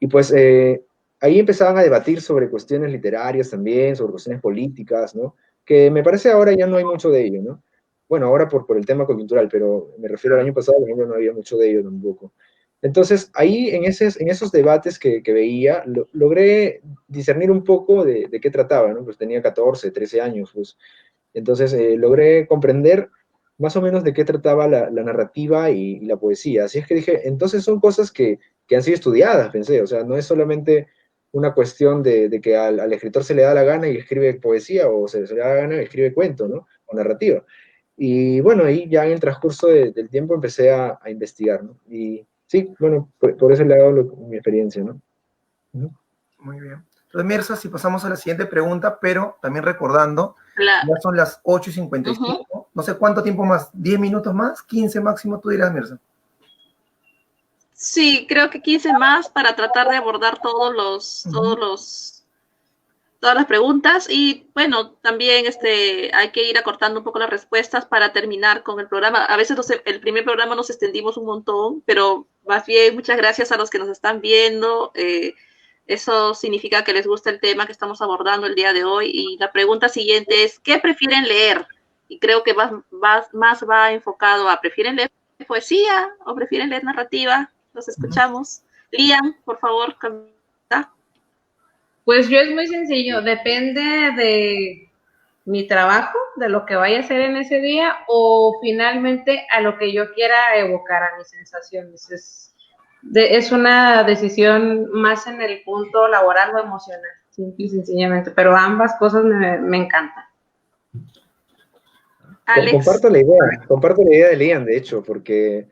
Y pues ahí empezaban a debatir sobre cuestiones literarias también, sobre cuestiones políticas, ¿no? Que me parece ahora ya no hay mucho de ello, ¿no? Bueno, ahora por el tema coyuntural, pero me refiero al año pasado, por ejemplo, no había mucho de ello tampoco. Entonces, ahí en esos debates que veía, logré discernir un poco de qué trataba, ¿no? Pues tenía 14, 13 años, pues. Entonces, logré comprender más o menos de qué trataba la narrativa y la poesía. Así es que dije, entonces son cosas que han sido estudiadas, pensé. O sea, no es solamente una cuestión de que al escritor se le da la gana y escribe poesía, o se le da la gana y escribe cuento, ¿no? O narrativa. Y bueno, ahí ya en el transcurso del tiempo empecé a investigar, ¿no? Y sí, bueno, por ese lado mi experiencia, ¿no? Muy bien. Entonces, Mirza, si pasamos a la siguiente pregunta, pero también recordando, ya son las 8:55. No sé cuánto tiempo más, 10 minutos más, 15 máximo, tú dirás, Mirza. Sí, creo que 15 más para tratar de abordar todas las preguntas y bueno, también hay que ir acortando un poco las respuestas para terminar con el programa. A veces el primer programa nos extendimos un montón, pero más bien muchas gracias a los que nos están viendo. Eso significa que les gusta el tema que estamos abordando el día de hoy. Y la pregunta siguiente es, ¿qué prefieren leer? Y creo que más va enfocado a, ¿prefieren leer poesía o prefieren leer narrativa? Los escuchamos. Lian, por favor, comenta. Pues yo es muy sencillo, depende de mi trabajo, de lo que vaya a hacer en ese día o finalmente a lo que yo quiera evocar a mis sensaciones. Es una decisión más en el punto laboral o emocional, simple y sencillamente, pero ambas cosas me encantan. Alex. Comparto la idea de Lian, de hecho, porque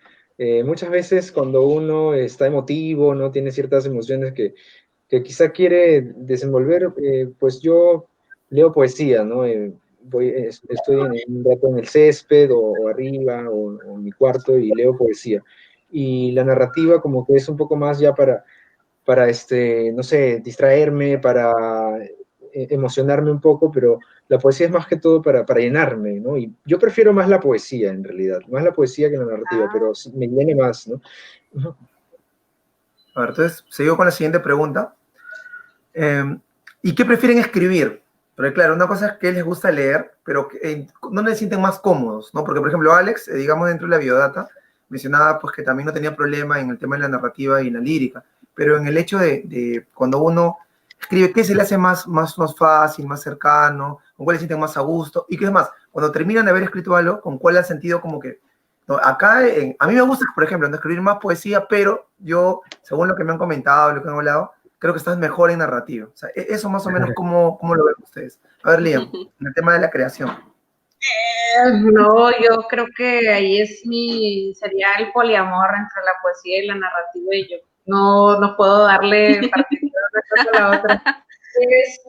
Muchas veces cuando uno está emotivo, no tiene ciertas emociones que quizá quiere desenvolver, pues yo leo poesía, ¿no? Estoy un rato en el césped o arriba o en mi cuarto y leo poesía. Y la narrativa como que es un poco más ya para no sé, distraerme, para emocionarme un poco, pero la poesía es más que todo para llenarme, ¿no? Y yo prefiero más la poesía, en realidad, más la poesía que la narrativa, pero sí, me llena más, ¿no? A ver, entonces, sigo con la siguiente pregunta. ¿Y qué prefieren escribir? Porque claro, una cosa es que les gusta leer, pero ¿dónde se sienten más cómodos? ¿No? Porque, por ejemplo, Alex, digamos, dentro de la biodata, mencionaba pues, que también no tenía problema en el tema de la narrativa y la lírica, pero en el hecho de cuando uno escribe, ¿qué se le hace más fácil, más cercano? ¿Con cuál se sienten más a gusto? Y qué es más, cuando terminan de haber escrito algo, ¿con cuál ha sentido como que... No, acá, a mí me gusta, por ejemplo, no escribir más poesía, pero yo, según lo que me han comentado, lo que han hablado, creo que estás mejor en narrativa. O sea, eso más o menos, ¿cómo lo ven ustedes? A ver, Liam, en el tema de la creación. No, yo creo que ahí sería el poliamor entre la poesía y la narrativa y yo no puedo darle particular a la otra. Es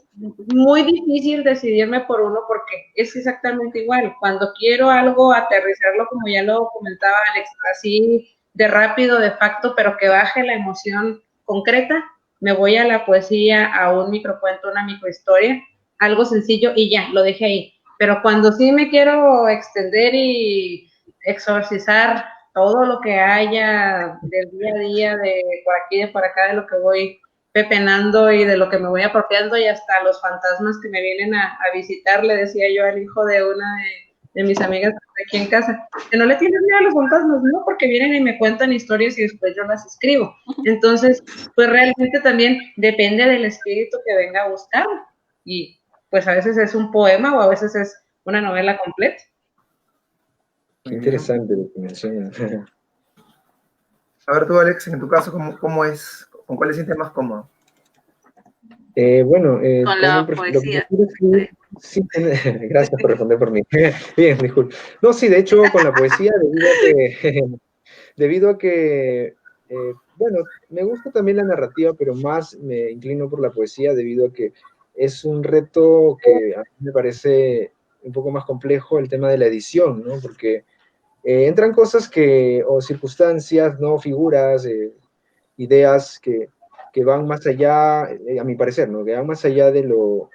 muy difícil decidirme por uno porque es exactamente igual. Cuando quiero algo, aterrizarlo, como ya lo comentaba Alex, así de rápido, de facto, pero que baje la emoción concreta, me voy a la poesía, a un microcuento, una microhistoria, algo sencillo y ya, lo dejé ahí. Pero cuando sí me quiero extender y exorcizar todo lo que haya del día a día, de por aquí, de por acá, de lo que voy pepenando y de lo que me voy apropiando y hasta los fantasmas que me vienen a visitar, le decía yo al hijo de una de mis amigas aquí en casa, que no le tienes miedo a los fantasmas, no, porque vienen y me cuentan historias y después yo las escribo. Entonces, pues realmente también depende del espíritu que venga a buscar y pues a veces es un poema o a veces es una novela completa. Qué interesante lo que mencionas. A ver tú, Alex, en tu caso, ¿cómo es? ¿Con cuál te sientes más cómodo? Con la poesía. Sí, gracias por responder por mí. Bien, disculpe. No, sí, de hecho, con la poesía, debido a que bueno, me gusta también la narrativa, pero más me inclino por la poesía debido a que es un reto que a mí me parece un poco más complejo el tema de la edición, ¿no? Porque entran cosas o circunstancias, ¿no? Figuras, ideas que van más allá, a mi parecer, ¿no? Que van más allá de lo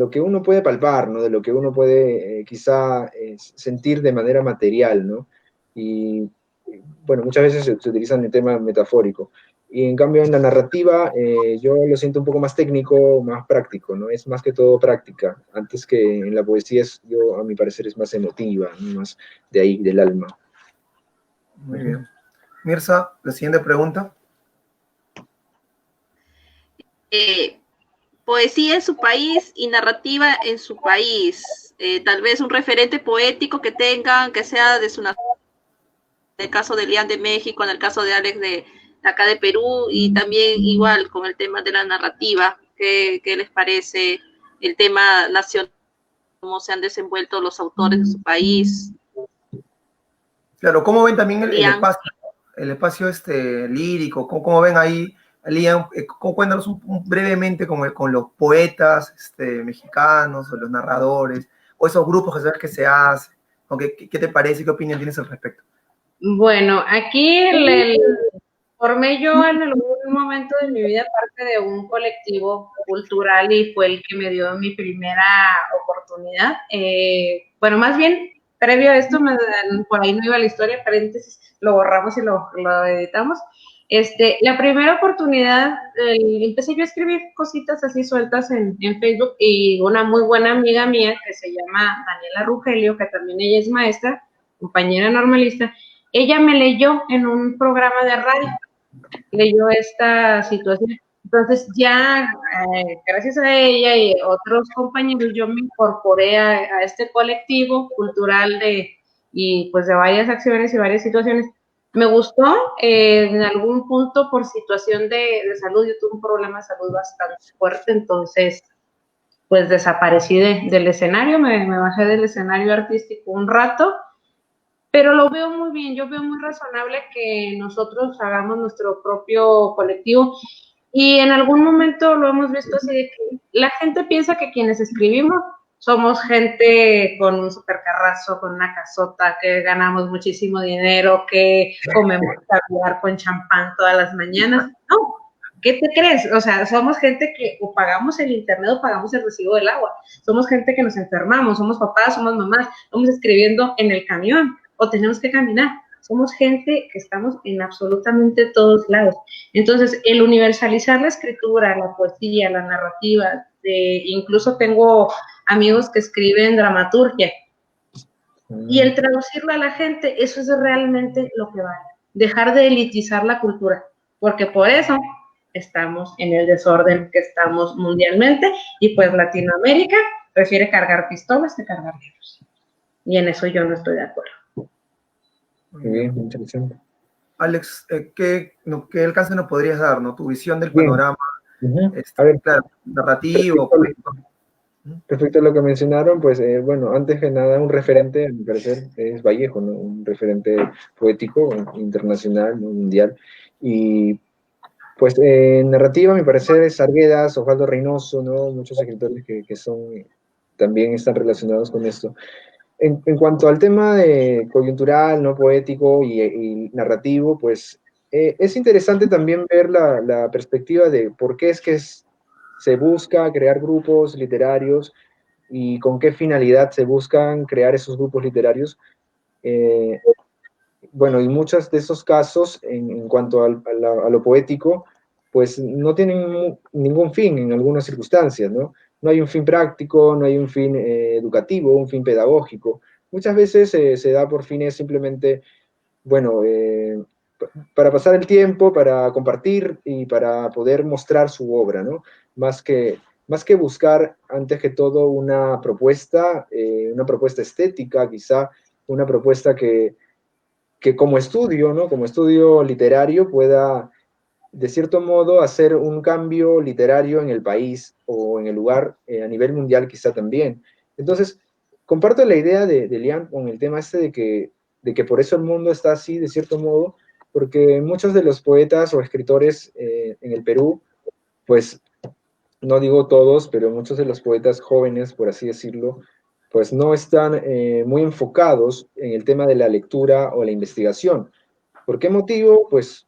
que uno puede palpar, ¿no? De lo que uno puede quizá sentir de manera material, ¿no? Y bueno, muchas veces se utilizan el tema metafórico. Y en cambio en la narrativa yo lo siento un poco más técnico, más práctico, ¿no? Es más que todo práctica, antes que en la poesía a mi parecer es más emotiva, ¿no? Más de ahí, del alma. Muy bien. Mirza, la siguiente pregunta. Poesía en su país y narrativa en su país. Tal vez un referente poético que tengan, que sea de su nación. En el caso de Lian de México, en el caso de Alex de acá de Perú, y también igual con el tema de la narrativa. ¿Qué les parece el tema nacional? ¿Cómo se han desenvuelto los autores de su país? Claro, ¿cómo ven también el espacio lírico? ¿Cómo ven ahí, Lian? Cuéntanos brevemente con los poetas mexicanos o los narradores o esos grupos que sabes que se hacen. ¿Qué te parece? ¿Qué opinión tienes al respecto? Bueno, aquí formé yo en algún momento de mi vida parte de un colectivo cultural y fue el que me dio mi primera oportunidad. Bueno, más bien, previo a esto, por ahí no iba la historia, paréntesis, lo borramos y lo editamos. La primera oportunidad, empecé yo a escribir cositas así sueltas en Facebook y una muy buena amiga mía que se llama Daniela Rugelio, que también ella es maestra, compañera normalista, ella me leyó en un programa de radio, leyó esta situación. Entonces ya, gracias a ella y otros compañeros, yo me incorporé a este colectivo cultural y pues de varias acciones y varias situaciones. Me gustó, en algún punto por situación de salud, yo tuve un problema de salud bastante fuerte, entonces pues desaparecí del escenario, me bajé del escenario artístico un rato, pero lo veo muy bien, yo veo muy razonable que nosotros hagamos nuestro propio colectivo y en algún momento lo hemos visto así de que la gente piensa que quienes escribimos somos gente con un supercarrazo, con una casota, que ganamos muchísimo dinero, que comemos caviar con champán todas las mañanas. No, ¿qué te crees? O sea, somos gente que o pagamos el internet o pagamos el recibo del agua. Somos gente que nos enfermamos, somos papás, somos mamás, vamos escribiendo en el camión o tenemos que caminar. Somos gente que estamos en absolutamente todos lados. Entonces, el universalizar la escritura, la poesía, la narrativa, incluso tengo amigos que escriben dramaturgia, y el traducirlo a la gente, eso es realmente lo que vale. Dejar de elitizar la cultura, porque por eso estamos en el desorden que estamos mundialmente, y pues Latinoamérica prefiere cargar pistolas que cargar libros. Y en eso yo no estoy de acuerdo. Muy bien, interesante. Alex, ¿qué alcance nos podrías dar, ¿no? Tu visión del panorama, a ver, claro, narrativo. Respecto a lo que mencionaron, pues, bueno, antes que nada, un referente, a mi parecer, es Vallejo, ¿no? Un referente poético, internacional, ¿no? Mundial. Y, pues, narrativa, a mi parecer, es Arguedas, Osvaldo Reynoso, ¿no? Muchos escritores que también están relacionados con esto. En cuanto al tema de coyuntural, ¿no? Poético y narrativo, pues, es interesante también ver la perspectiva de por qué es que se busca crear grupos literarios y con qué finalidad se buscan crear esos grupos literarios. Bueno, y muchos de esos casos, en cuanto a lo poético, pues no tienen ningún fin en algunas circunstancias, ¿no? No hay un fin práctico, no hay un fin educativo, un fin pedagógico. Muchas veces se da por fines simplemente, bueno, para pasar el tiempo, para compartir y para poder mostrar su obra, ¿no? Más que buscar, antes que todo, una propuesta estética, quizá una propuesta que como estudio, ¿no? Como estudio literario pueda, de cierto modo, hacer un cambio literario en el país o en el lugar, a nivel mundial quizá también. Entonces, comparto la idea de Lian con el tema este de que por eso el mundo está así, de cierto modo, porque muchos de los poetas o escritores en el Perú, pues, no digo todos, pero muchos de los poetas jóvenes, por así decirlo, pues no están muy enfocados en el tema de la lectura o la investigación. ¿Por qué motivo? Pues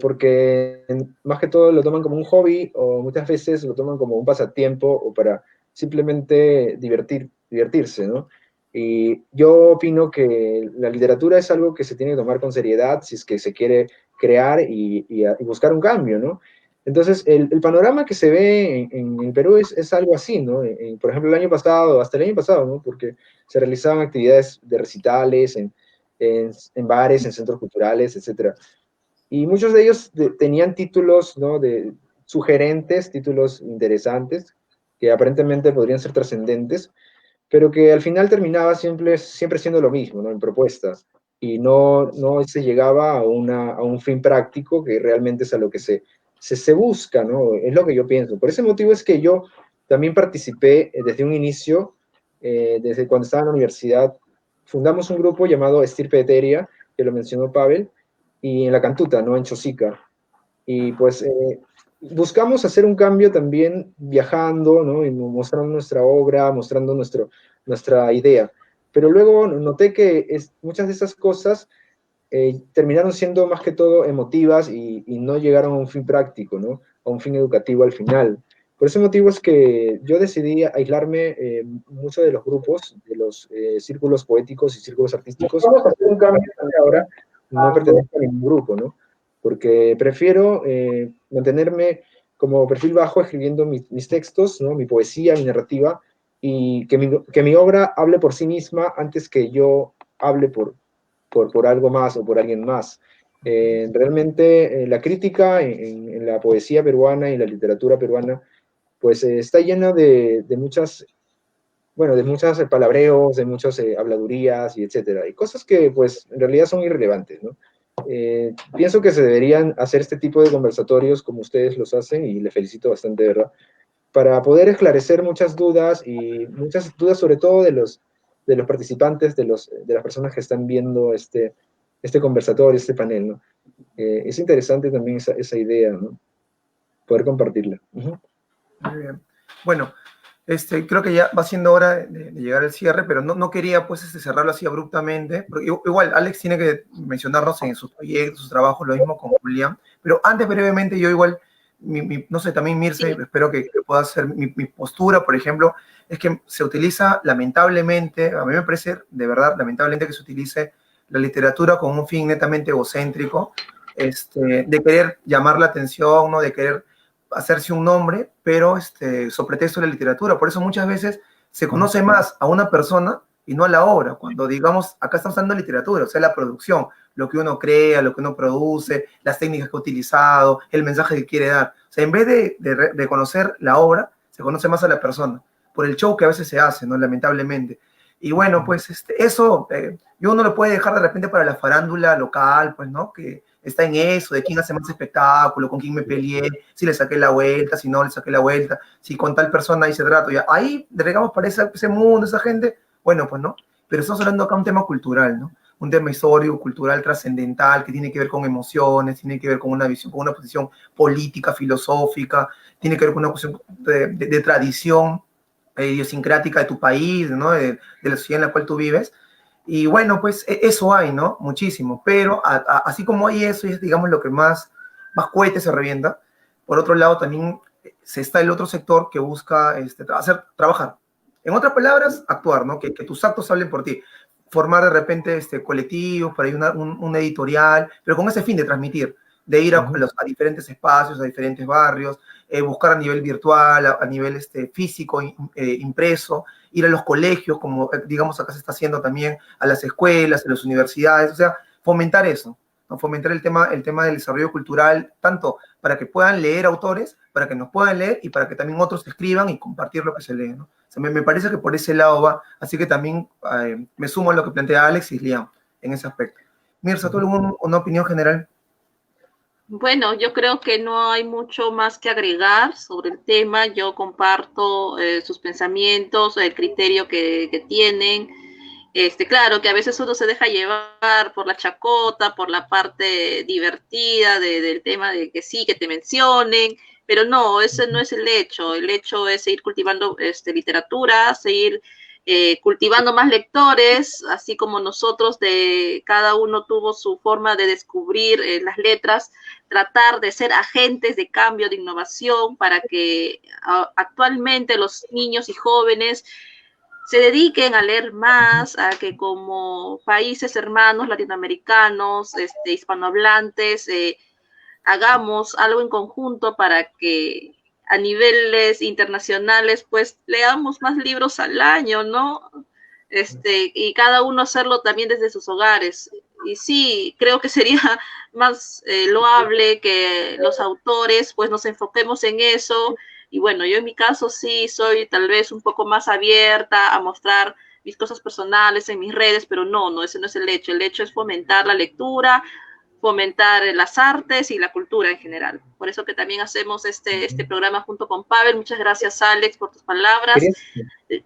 porque más que todo lo toman como un hobby o muchas veces lo toman como un pasatiempo o para simplemente divertirse, ¿no? Y yo opino que la literatura es algo que se tiene que tomar con seriedad si es que se quiere crear y buscar un cambio, ¿no? Entonces, el panorama que se ve en Perú es algo así, ¿no? Por ejemplo, el año pasado, hasta el año pasado, ¿no? Porque se realizaban actividades de recitales en bares, en centros culturales, etcétera. Y muchos de ellos tenían títulos, ¿no? Sugerentes, títulos interesantes, que aparentemente podrían ser trascendentes, pero que al final terminaba siempre siendo lo mismo, ¿no? En propuestas, y no se llegaba a un fin práctico que realmente es a lo que se busca, ¿no? Es lo que yo pienso. Por ese motivo es que yo también participé desde un inicio, desde cuando estaba en la universidad, fundamos un grupo llamado Estirpe Etérea, que lo mencionó Pavel, y en la Cantuta, ¿no? En Chosica. Y pues buscamos hacer un cambio también viajando, ¿no? Y mostrando nuestra obra, mostrando nuestra idea. Pero luego noté que muchas de esas cosas terminaron siendo más que todo emotivas y no llegaron a un fin práctico, ¿no? A un fin educativo al final. Por ese motivo es que yo decidí aislarme mucho de los grupos, de los círculos poéticos y círculos artísticos. Vamos a hacer un cambio ahora. No pertenezco a ningún grupo, ¿no? Porque prefiero mantenerme como perfil bajo escribiendo mis textos, ¿no? Mi poesía, mi narrativa, y que mi obra hable por sí misma antes que yo hable por algo más o por alguien más. Realmente la crítica en la poesía peruana y en la literatura peruana, pues está llena de muchas, bueno, de muchos palabreos, de muchas habladurías y etcétera, y cosas que pues en realidad son irrelevantes, ¿no? Pienso que se deberían hacer este tipo de conversatorios como ustedes los hacen, y les felicito bastante, ¿verdad? Para poder esclarecer muchas dudas, y muchas dudas sobre todo de los participantes, de las personas que están viendo este conversatorio, este panel, ¿no? Es interesante también esa idea, ¿no? Poder compartirla. Muy bien. Bueno, creo que ya va siendo hora de llegar al cierre, pero no quería pues cerrarlo así abruptamente, porque igual Alex tiene que mencionarnos en sus proyectos, sus trabajos, lo mismo con Julián, pero antes brevemente yo igual, no sé, también Mirce, espero que pueda hacer mi postura, por ejemplo, es que se utiliza lamentablemente, a mí me parece de verdad lamentablemente que se utilice la literatura con un fin netamente egocéntrico, de querer llamar la atención, ¿no? De querer hacerse un nombre, pero sobre pretexto de la literatura. Por eso muchas veces se conoce más a una persona y no a la obra. Cuando digamos, acá estamos hablando de literatura, o sea, la producción, lo que uno crea, lo que uno produce, las técnicas que ha utilizado, el mensaje que quiere dar. O sea, en vez de conocer la obra, se conoce más a la persona, por el show que a veces se hace, ¿no? Lamentablemente. Y bueno, pues eso, yo no lo puede dejar de repente para la farándula local, pues, ¿no? Que está en eso, de quién hace más espectáculo, con quién me peleé, si le saqué la vuelta, si no le saqué la vuelta, si con tal persona hice trato, ya. Ahí, digamos, para ese mundo, esa gente, bueno, pues no. Pero estamos hablando acá de un tema cultural, ¿no? Un tema histórico, cultural, trascendental, que tiene que ver con emociones, tiene que ver con una visión, con una posición política, filosófica, tiene que ver con una cuestión de tradición idiosincrática de tu país, ¿no? De la sociedad en la cual tú vives. Y bueno, pues eso hay, ¿no? Muchísimo. Pero así como hay eso, y es, digamos, lo que más cohetes se revienta, por otro lado también se está el otro sector que busca trabajar. En otras palabras, actuar, ¿no? Que tus actos hablen por ti. Formar de repente colectivos, para ir un editorial, pero con ese fin de transmitir, de ir a diferentes espacios, a diferentes barrios, buscar a nivel virtual, a nivel físico, impreso, ir a los colegios, como digamos acá se está haciendo también, a las escuelas, a las universidades, o sea, fomentar eso, ¿no? Fomentar el tema del desarrollo cultural, tanto para que puedan leer autores, para que nos puedan leer y para que también otros escriban y compartir lo que se lee, ¿no? O sea, me parece que por ese lado va, así que también me sumo a lo que plantea Alex y Liam en ese aspecto. Mirza, ¿tú una opinión general? Bueno, yo creo que no hay mucho más que agregar sobre el tema. Yo comparto sus pensamientos, el criterio que tienen. Claro que a veces uno se deja llevar por la chacota, por la parte divertida del tema de que sí, que te mencionen, pero no, ese no es el hecho. El hecho es seguir cultivando literatura, seguir cultivando más lectores, así como nosotros cada uno tuvo su forma de descubrir las letras, tratar de ser agentes de cambio, de innovación, para que actualmente los niños y jóvenes se dediquen a leer más, a que como países hermanos latinoamericanos, hispanohablantes, hagamos algo en conjunto para que a niveles internacionales, pues leamos más libros al año, ¿no? Y cada uno hacerlo también desde sus hogares. Y sí, creo que sería más loable que los autores, pues nos enfoquemos en eso. Y bueno, yo en mi caso sí soy tal vez un poco más abierta a mostrar mis cosas personales en mis redes, pero no, ese no es el hecho. El hecho es fomentar la lectura, fomentar las artes y la cultura en general. Por eso que también hacemos este programa junto con Pavel. Muchas gracias, Alex, por tus palabras.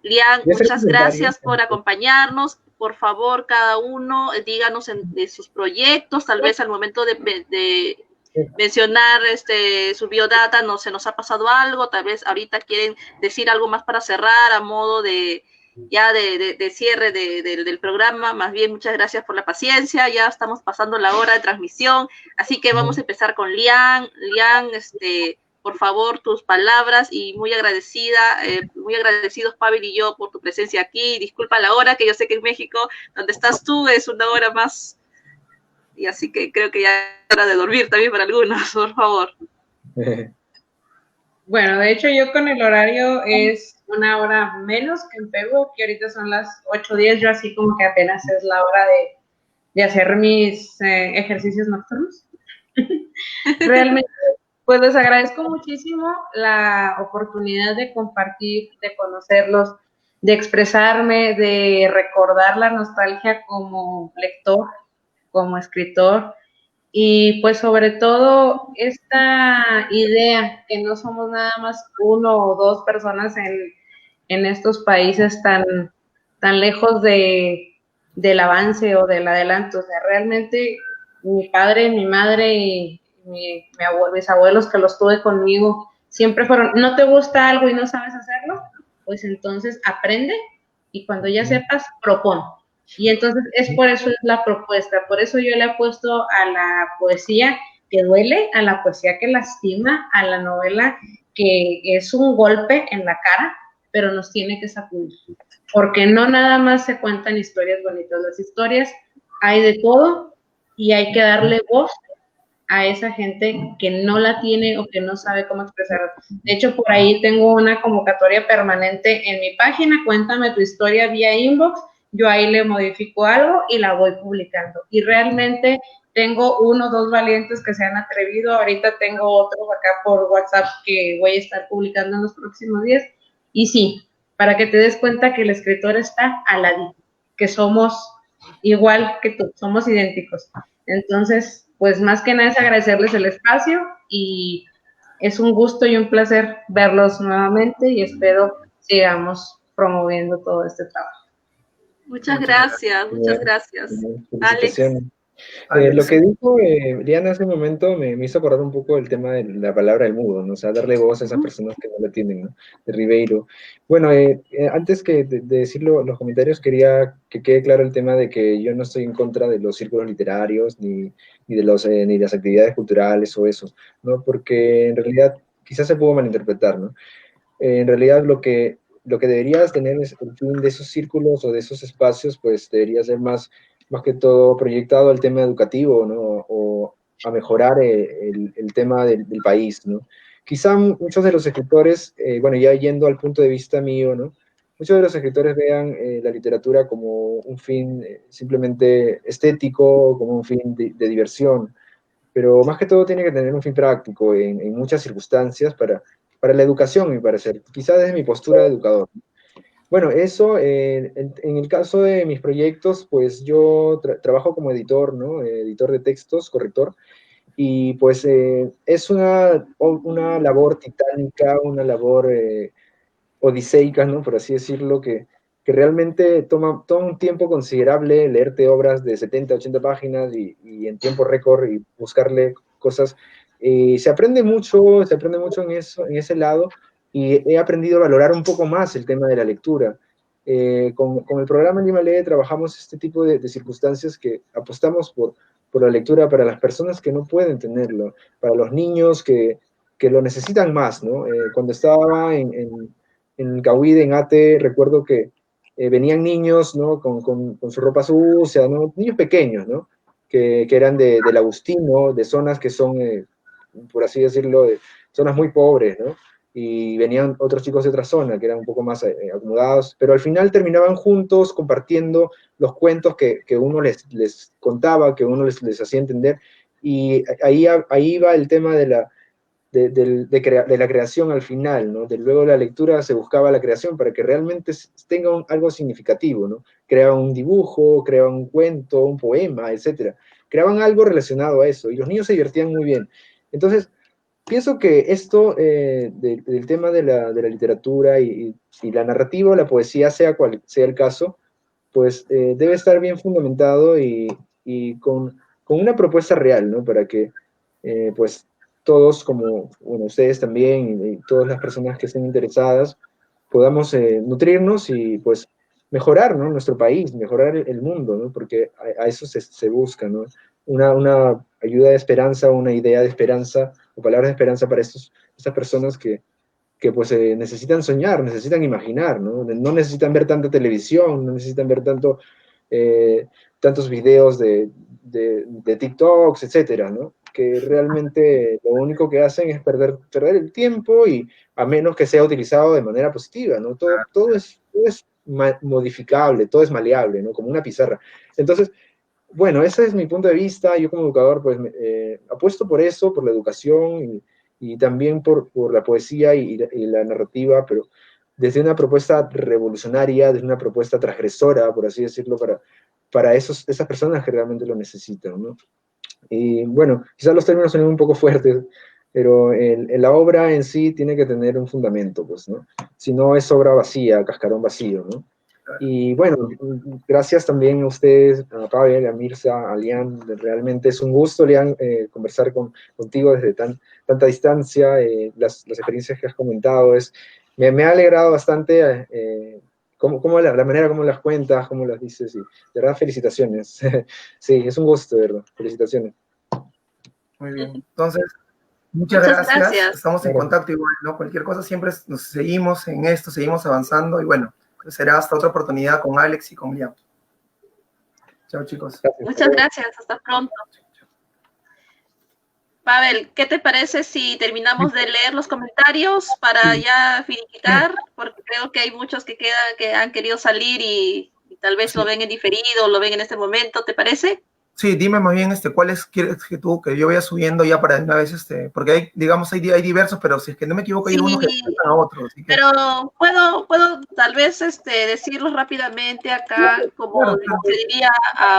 Lian, muchas gracias por acompañarnos. Por favor, cada uno, díganos de sus proyectos, tal vez al momento de mencionar su biodata no se nos ha pasado algo, tal vez ahorita quieren decir algo más para cerrar a modo de cierre del programa. Más bien, muchas gracias por la paciencia, ya estamos pasando la hora de transmisión, así que vamos a empezar con Lian. Lian, por favor, tus palabras, y muy agradecidos Pavel y yo por tu presencia aquí. Disculpa la hora, que yo sé que en México, donde estás tú, es una hora más, y así que creo que ya es hora de dormir también para algunos, por favor. Bueno, de hecho yo con el horario es una hora menos que en Perú, que ahorita son las 8:10, yo así como que apenas es la hora de hacer mis ejercicios nocturnos. Realmente, pues les agradezco muchísimo la oportunidad de compartir, de conocerlos, de expresarme, de recordar la nostalgia como lector, como escritor, y pues sobre todo esta idea que no somos nada más uno o dos personas en estos países tan tan lejos del avance o del adelanto. O sea, realmente mi padre, mi madre y mis abuelos que los tuve conmigo siempre fueron, ¿no te gusta algo y no sabes hacerlo? Pues entonces aprende y cuando ya sepas, propon. Y entonces es por eso es la propuesta, por eso yo le he puesto a la poesía que duele, a la poesía que lastima, a la novela que es un golpe en la cara, pero nos tiene que sacudir. Porque no nada más se cuentan historias bonitas, las historias hay de todo y hay que darle voz a esa gente que no la tiene o que no sabe cómo expresarla. De hecho, por ahí tengo una convocatoria permanente en mi página, cuéntame tu historia vía inbox, yo ahí le modifico algo y la voy publicando. Y realmente tengo 1 o 2 valientes que se han atrevido, ahorita tengo otros acá por WhatsApp que voy a estar publicando en los próximos días. Y sí, para que te des cuenta que el escritor está al lado, que somos igual que tú, somos idénticos. Entonces, pues más que nada es agradecerles el espacio y es un gusto y un placer verlos nuevamente y espero sigamos promoviendo todo este trabajo. Muchas gracias, muchas gracias. Alex. Lo que dijo Liana hace un momento me hizo acordar un poco el tema de la palabra del mudo, ¿no? O sea, darle voz a esas personas que no la tienen, ¿no? De Ribeiro. Bueno, antes que de decirlo los comentarios, quería que quede claro el tema de que yo no estoy en contra de los círculos literarios, ni de las actividades culturales o eso, ¿no? Porque en realidad quizás se pudo malinterpretar, ¿no? En realidad lo que deberías tener es el fin de esos círculos o de esos espacios, pues debería ser más que todo proyectado al tema educativo, ¿no? O a mejorar el tema del país, ¿no? Quizá muchos de los escritores, bueno, ya yendo al punto de vista mío, ¿no? Muchos de los escritores vean la literatura como un fin simplemente estético, como un fin de diversión, pero más que todo tiene que tener un fin práctico en muchas circunstancias para la educación, mi parecer, quizá desde mi postura de educador. Bueno, eso, en el caso de mis proyectos, pues yo trabajo como editor, ¿no? Editor de textos, corrector, y pues es una labor titánica, una labor odiseica, ¿no? Por así decirlo, que realmente toma un tiempo considerable leerte obras de 70, 80 páginas y en tiempo récord y buscarle cosas. Se aprende mucho en eso, en ese lado, y he aprendido a valorar un poco más el tema de la lectura. Con el programa Lima Lee trabajamos este tipo de circunstancias que apostamos por la lectura para las personas que no pueden tenerlo, para los niños que lo necesitan más, ¿no? Cuando estaba en Cahuide, en Ate, recuerdo que venían niños, ¿no? Con su ropa sucia, ¿no? Niños pequeños, ¿no? Que eran del Agustino, de zonas que son, por así decirlo, de zonas muy pobres, ¿no? Y venían otros chicos de otra zona que eran un poco más acomodados, pero al final terminaban juntos compartiendo los cuentos que uno les contaba, que uno les hacía entender, y ahí va el tema de la creación al final, ¿no? Luego de la lectura se buscaba la creación para que realmente tenga algo significativo, ¿no? Creaban un dibujo, creaban un cuento, un poema, etc. Creaban algo relacionado a eso, y los niños se divertían muy bien. Entonces, pienso que esto del tema de la literatura y la narrativa, la poesía, sea cual sea el caso, pues debe estar bien fundamentado y con una propuesta real, ¿no? Para que, pues, todos, como bueno, ustedes también y todas las personas que estén interesadas, podamos nutrirnos y, pues, mejorar, ¿no? Nuestro país, mejorar el mundo, ¿no? Porque a eso se busca, ¿no? Una ayuda de esperanza, una idea de esperanza, o palabras de esperanza para estas personas que pues necesitan soñar, necesitan imaginar, ¿no? No necesitan ver tanta televisión, no necesitan ver tantos videos de TikToks, etcétera, ¿no? Que realmente lo único que hacen es perder el tiempo, y a menos que sea utilizado de manera positiva, ¿no? Todo es modificable, todo es maleable, ¿no? Como una pizarra. Entonces, bueno, ese es mi punto de vista. Yo como educador, pues, apuesto por eso, por la educación y también por la poesía y la narrativa, pero desde una propuesta revolucionaria, desde una propuesta transgresora, por así decirlo, para esas personas que realmente lo necesitan, ¿no? Y bueno, quizás los términos son un poco fuertes, pero la obra en sí tiene que tener un fundamento, pues, ¿no? Si no es obra vacía, cascarón vacío, ¿no? Y bueno, gracias también a ustedes, a Pavel, a Mirza, a Lian. Realmente es un gusto, Lian, conversar contigo desde tanta distancia. Las experiencias que has comentado me ha alegrado bastante la manera como las cuentas, cómo las dices. Y de verdad, felicitaciones. Sí, es un gusto, de verdad. Felicitaciones. Muy bien. Entonces, muchas gracias. Estamos en contacto igual, ¿no? Cualquier cosa siempre nos seguimos en esto, seguimos avanzando y bueno, será hasta otra oportunidad con Alex y con Liam. Chao, chicos. Muchas gracias. Hasta pronto. Pavel, ¿qué te parece si terminamos de leer los comentarios para ya finiquitar? Porque creo que hay muchos que han querido salir y tal vez lo ven en diferido, lo ven en este momento, ¿te parece? Sí, dime más bien cuáles quieres que yo vaya subiendo ya para una vez, porque hay, digamos, hay diversos, pero si es que no me equivoco, hay unos que faltan a otros. Pero puedo tal vez decirlos rápidamente acá, como se diría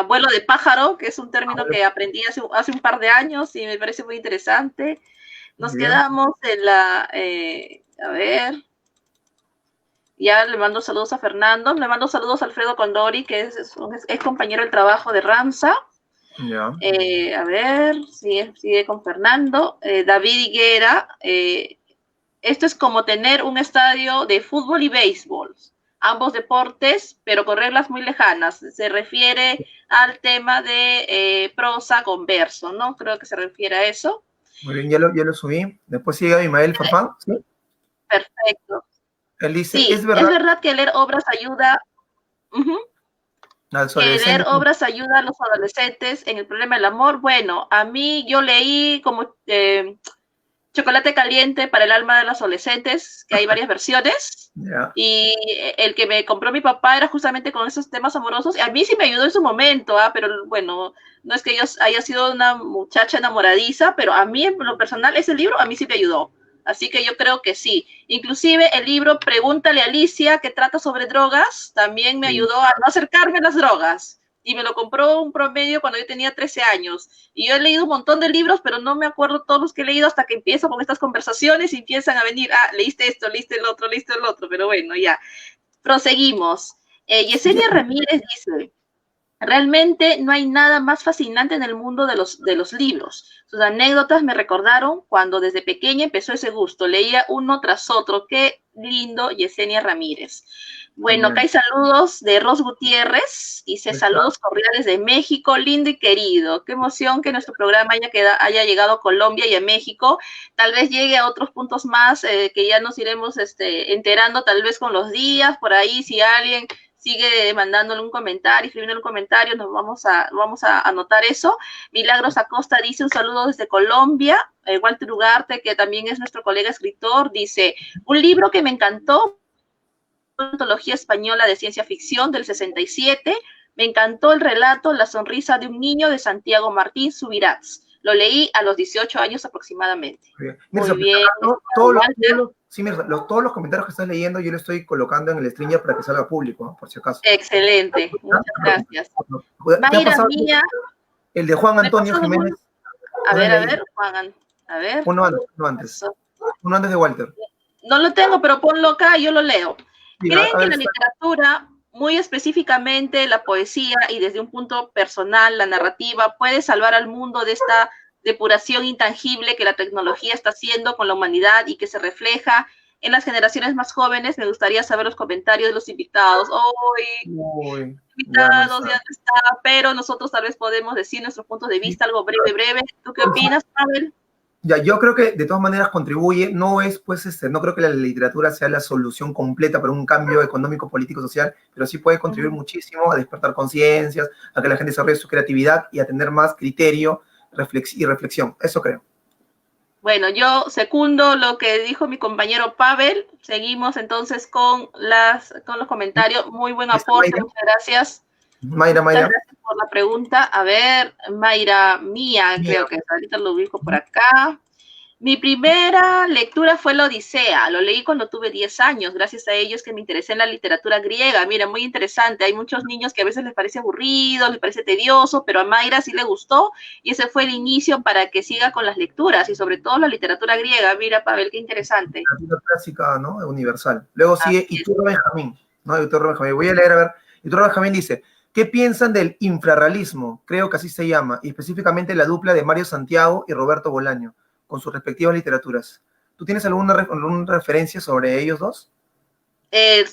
vuelo de pájaro, que es un término que aprendí hace un par de años y me parece muy interesante. Nos quedamos en la, a ver, ya le mando saludos a Fernando, le mando saludos a Alfredo Condori, que es compañero del trabajo de Ramsa. Ya. A ver, sigue con Fernando. David Higuera, esto es como tener un estadio de fútbol y béisbol, ambos deportes, pero con reglas muy lejanas. Se refiere al tema de prosa con verso, ¿no? Creo que se refiere a eso. Muy bien, ya lo subí. Después sigue Abimael Farfán, ¿sí? Perfecto. Él dice, sí, es verdad que leer obras ayuda... Que leer obras ayuda a los adolescentes en el problema del amor. Bueno, a mí yo leí como Chocolate Caliente para el alma de los adolescentes, que hay varias versiones, y el que me compró mi papá era justamente con esos temas amorosos, y a mí sí me ayudó en su momento, pero bueno, no es que yo haya sido una muchacha enamoradiza, pero a mí en lo personal ese libro a mí sí me ayudó. Así que yo creo que sí. Inclusive el libro Pregúntale a Alicia, que trata sobre drogas, también me ayudó a no acercarme a las drogas. Y me lo compró un promedio cuando yo tenía 13 años. Y yo he leído un montón de libros, pero no me acuerdo todos los que he leído hasta que empiezo con estas conversaciones y empiezan a venir, leíste esto, leíste el otro, pero bueno, ya. Proseguimos. Yesenia Ramírez dice... Realmente no hay nada más fascinante en el mundo de los libros. Sus anécdotas me recordaron cuando desde pequeña empezó ese gusto. Leía uno tras otro. Qué lindo, Yesenia Ramírez. Bueno, acá hay saludos de Ros Gutiérrez. Dice saludos cordiales de México, lindo y querido. Qué emoción que nuestro programa haya llegado a Colombia y a México. Tal vez llegue a otros puntos más que ya nos iremos enterando tal vez con los días. Por ahí, si alguien... sigue mandándole un comentario, escribiendo un comentario, nos vamos a anotar eso. Milagros Acosta dice un saludo desde Colombia. Walter Ugarte, que también es nuestro colega escritor, dice, un libro que me encantó, una antología española de ciencia ficción del 67, me encantó el relato La sonrisa de un niño de Santiago Martín Subirats. Lo leí a los 18 años aproximadamente. Muy bien. Todos los comentarios que estás leyendo yo lo estoy colocando en el stringer para que salga público, ¿no? Por si acaso. Excelente, muchas gracias. Mayra Mía. El de Juan Antonio Jiménez. A ver, Juan, a ver. Uno antes de Walter. No lo tengo, pero ponlo acá y yo lo leo. ¿Creen que la literatura, muy específicamente la poesía y desde un punto personal, la narrativa, puede salvar al mundo de esta depuración intangible que la tecnología está haciendo con la humanidad y que se refleja en las generaciones más jóvenes? Me gustaría saber los comentarios de los invitados. Invitados, ya no está, pero nosotros tal vez podemos decir nuestros puntos de vista, algo breve. ¿Tú qué opinas, Pavel? Ya, yo creo que de todas maneras contribuye, no creo que la literatura sea la solución completa para un cambio económico, político, social, pero sí puede contribuir muchísimo a despertar conciencias, a que la gente desarrolle su creatividad y a tener más criterio y reflexión. Eso creo. Bueno, yo secundo lo que dijo mi compañero Pavel. Seguimos entonces con los comentarios. Muy buen aporte, muchas gracias. Mayra. Muchas gracias por la pregunta. A ver, Mayra Mía, creo que ahorita lo ubico por acá. Mi primera lectura fue La Odisea. Lo leí cuando tuve 10 años. Gracias a ello es que me interesé en la literatura griega. Mira, muy interesante. Hay muchos niños que a veces les parece aburrido, les parece tedioso, pero a Mayra sí le gustó y ese fue el inicio para que siga con las lecturas y sobre todo la literatura griega. Mira, Pavel, qué interesante. La literatura clásica, ¿no? Universal. Luego sigue Iturra Benjamín. ¿no? Autor Benjamín. Voy a leer, a ver. Autor Benjamín dice, ¿qué piensan del infrarrealismo? Creo que así se llama, y específicamente la dupla de Mario Santiago y Roberto Bolaño, con sus respectivas literaturas. ¿Tú tienes alguna referencia sobre ellos dos?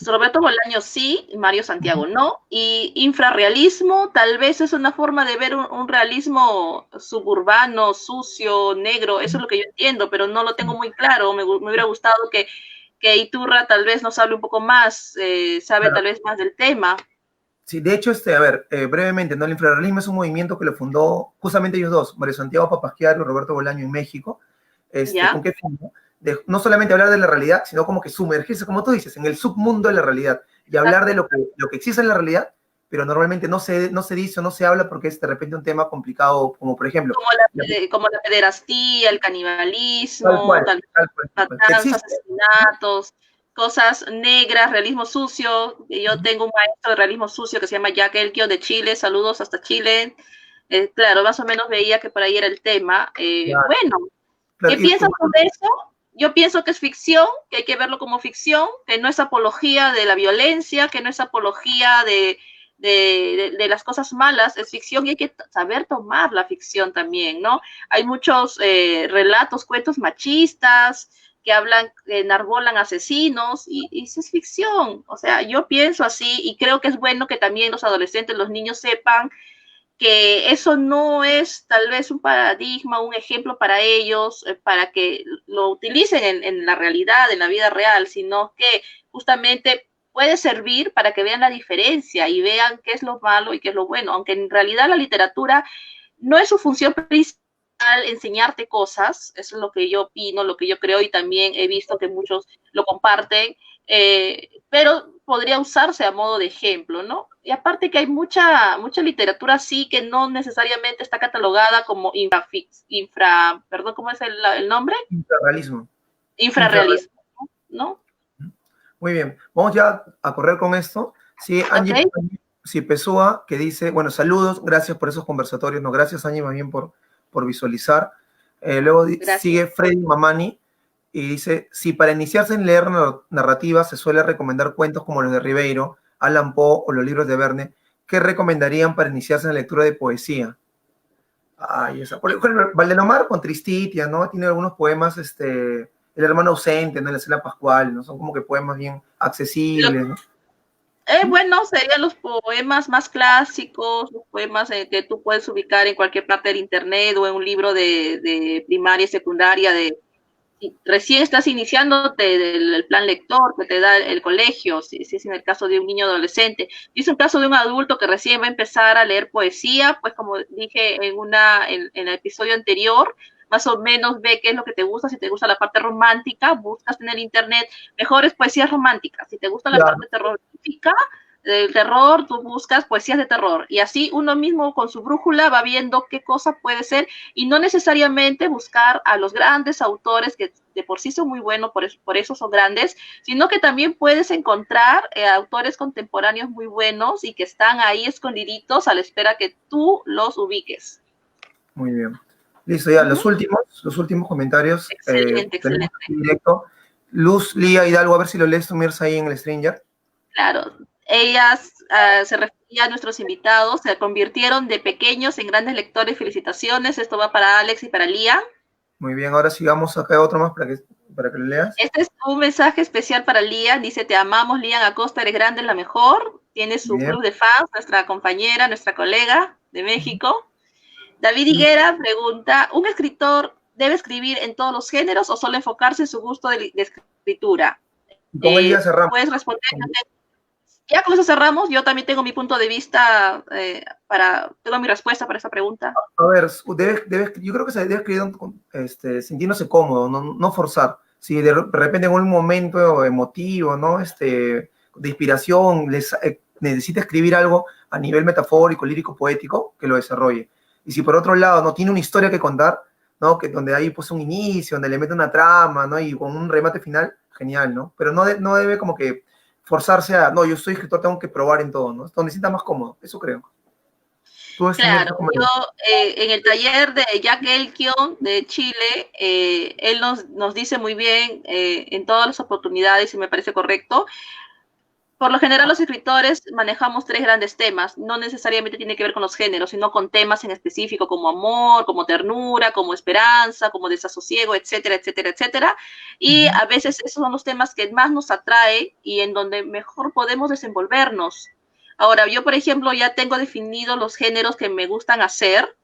Roberto Bolaño sí, Mario Santiago no, y infrarrealismo tal vez es una forma de ver un realismo suburbano, sucio, negro, eso es lo que yo entiendo, pero no lo tengo muy claro, me hubiera gustado que Iturra tal vez nos hable un poco más, sabe claro. Tal vez más del tema. Sí, de hecho, a ver, brevemente, ¿no? El infrarrealismo es un movimiento que lo fundó justamente ellos dos, Mario Santiago Papasquiaro y Roberto Bolaño en México. ¿Con qué fin? De no solamente hablar de la realidad, sino como que sumergirse, como tú dices, en el submundo de la realidad y hablar de lo que existe en la realidad, pero normalmente no se dice o no se habla porque es de repente un tema complicado, como por ejemplo... Como la pederastía, el canibalismo, matanzas, asesinatos, cosas negras, realismo sucio. Yo tengo un maestro de realismo sucio que se llama Jack Elkio de Chile, saludos hasta Chile. Claro, más o menos veía que por ahí era el tema. Claro. Bueno, ¿qué piensas sobre eso? Yo pienso que es ficción, que hay que verlo como ficción, que no es apología de la violencia, que no es apología de las cosas malas, es ficción y hay que saber tomar la ficción también, ¿no? Hay muchos relatos, cuentos machistas que hablan, enarbolan asesinos y eso es ficción. O sea, yo pienso así y creo que es bueno que también los adolescentes, los niños sepan que eso no es tal vez un paradigma, un ejemplo para ellos, para que lo utilicen en la realidad, en la vida real, sino que justamente puede servir para que vean la diferencia y vean qué es lo malo y qué es lo bueno, aunque en realidad la literatura no es su función principal enseñarte cosas, eso es lo que yo opino, lo que yo creo y también he visto que muchos lo comparten, pero podría usarse a modo de ejemplo, ¿no? Y aparte que hay mucha literatura así que no necesariamente está catalogada como perdón, ¿cómo es el nombre? Infrarrealismo. Infrarrealismo, ¿no? Muy bien, vamos ya a correr con esto. Sí, Angie, sí, Pessoa, que dice, bueno, saludos, gracias por esos conversatorios, no, gracias Angie más bien por visualizar. Luego sigue Freddy Mamani, y dice, si para iniciarse en leer narrativa se suele recomendar cuentos como los de Ribeiro, Allan Poe o los libros de Verne, ¿qué recomendarían para iniciarse en la lectura de poesía? Ay, esa. Por ejemplo, Valdenomar con Tristitia, ¿no? Tiene algunos poemas, El hermano ausente, ¿no? La cena pascual, ¿no? Son como que poemas bien accesibles, ¿no? Bueno, serían los poemas más clásicos, los poemas que tú puedes ubicar en cualquier parte del internet o en un libro de primaria y secundaria recién estás iniciándote del plan lector que te da el colegio, si es en el caso de un niño adolescente. Y es un caso de un adulto que recién va a empezar a leer poesía, pues como dije en el episodio anterior, más o menos ve qué es lo que te gusta, si te gusta la parte romántica, buscas en el internet mejores poesías románticas, si te gusta la parte terrorífica, del terror, tú buscas poesías de terror y así uno mismo con su brújula va viendo qué cosa puede ser y no necesariamente buscar a los grandes autores que de por sí son muy buenos, por eso son grandes, sino que también puedes encontrar autores contemporáneos muy buenos y que están ahí escondiditos a la espera que tú los ubiques. Muy bien. Listo, ya, los últimos comentarios. Excelente, excelente. Directo. Luz Lía Hidalgo, a ver si lo lees tú, Mirza, ahí en el Stranger. Claro. Ellas se refería a nuestros invitados, se convirtieron de pequeños en grandes lectores. Felicitaciones. Esto va para Alex y para Lía. Muy bien, ahora sigamos acá otro más para que lo leas. Este es un mensaje especial para Lía. Dice, te amamos, Lian Acosta, eres grande, la mejor. Tiene su club de fans, nuestra compañera, nuestra colega de México. David Higuera pregunta, ¿un escritor debe escribir en todos los géneros o solo enfocarse en su gusto de escritura? Con él ya cerramos. Puedes responder. Ya con eso cerramos. Yo también tengo mi punto de vista, tengo mi respuesta para esa pregunta. A ver, yo creo que se debe escribir sintiéndose cómodo, no forzar. Si de repente en un momento emotivo, ¿no? De inspiración, necesita escribir algo a nivel metafórico, lírico, poético, que lo desarrolle. Y si por otro lado no tiene una historia que contar, ¿no? Donde hay pues un inicio, donde le mete una trama, ¿no? Y con un remate final, genial, ¿no? Pero no debe como que forzarse a, no, yo soy escritor, tengo que probar en todo, ¿no? Donde sienta más cómodo, eso creo. Claro, yo en el taller de Jack Elkion de Chile, él nos dice muy bien en todas las oportunidades, y me parece correcto, por lo general los escritores manejamos 3 grandes temas, no necesariamente tiene que ver con los géneros, sino con temas en específico como amor, como ternura, como esperanza, como desasosiego, etcétera, etcétera, etcétera. Y a veces esos son los temas que más nos atrae y en donde mejor podemos desenvolvernos. Ahora, yo, por ejemplo, ya tengo definidos los géneros que me gustan hacer.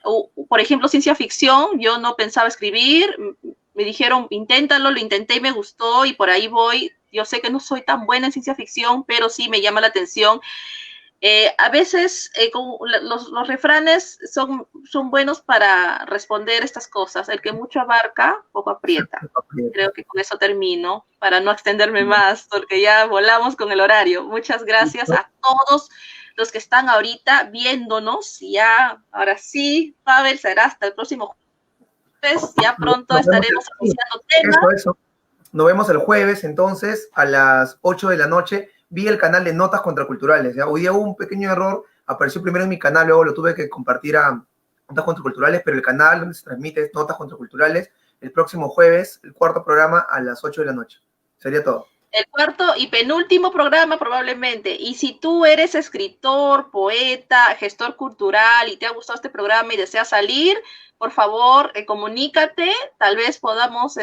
Por ejemplo, ciencia ficción, yo no pensaba escribir, me dijeron, inténtalo, lo intenté y me gustó y por ahí voy. Yo sé que no soy tan buena en ciencia ficción, pero sí me llama la atención. A veces los refranes son buenos para responder estas cosas. El que mucho abarca, poco aprieta. Creo que con eso termino, para no extenderme más, porque ya volamos con el horario. Muchas gracias a todos los que están ahorita viéndonos. Ya, ahora sí, Pavel, será hasta el próximo jueves. Ya pronto estaremos anunciando temas. Eso. Nos vemos el jueves, entonces, a las 8 de la noche. Vi el canal de Notas Contraculturales. ¿Ya? Hoy día hubo un pequeño error. Apareció primero en mi canal, luego lo tuve que compartir a Notas Contraculturales, pero el canal donde se transmite es Notas Contraculturales. El próximo jueves, el 4º programa a las 8 de la noche. Sería todo. El 4º y penúltimo programa probablemente. Y si tú eres escritor, poeta, gestor cultural y te ha gustado este programa y deseas salir, por favor, comunícate. Tal vez podamos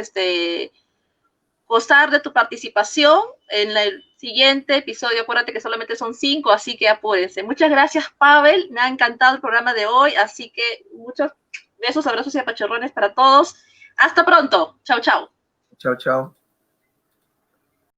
gozar de tu participación en el siguiente episodio. Acuérdate que solamente son 5, así que apúrense. Muchas gracias, Pavel. Me ha encantado el programa de hoy, así que muchos besos, abrazos y apachurrones para todos. Hasta pronto. Chao, chao. Chao, chao.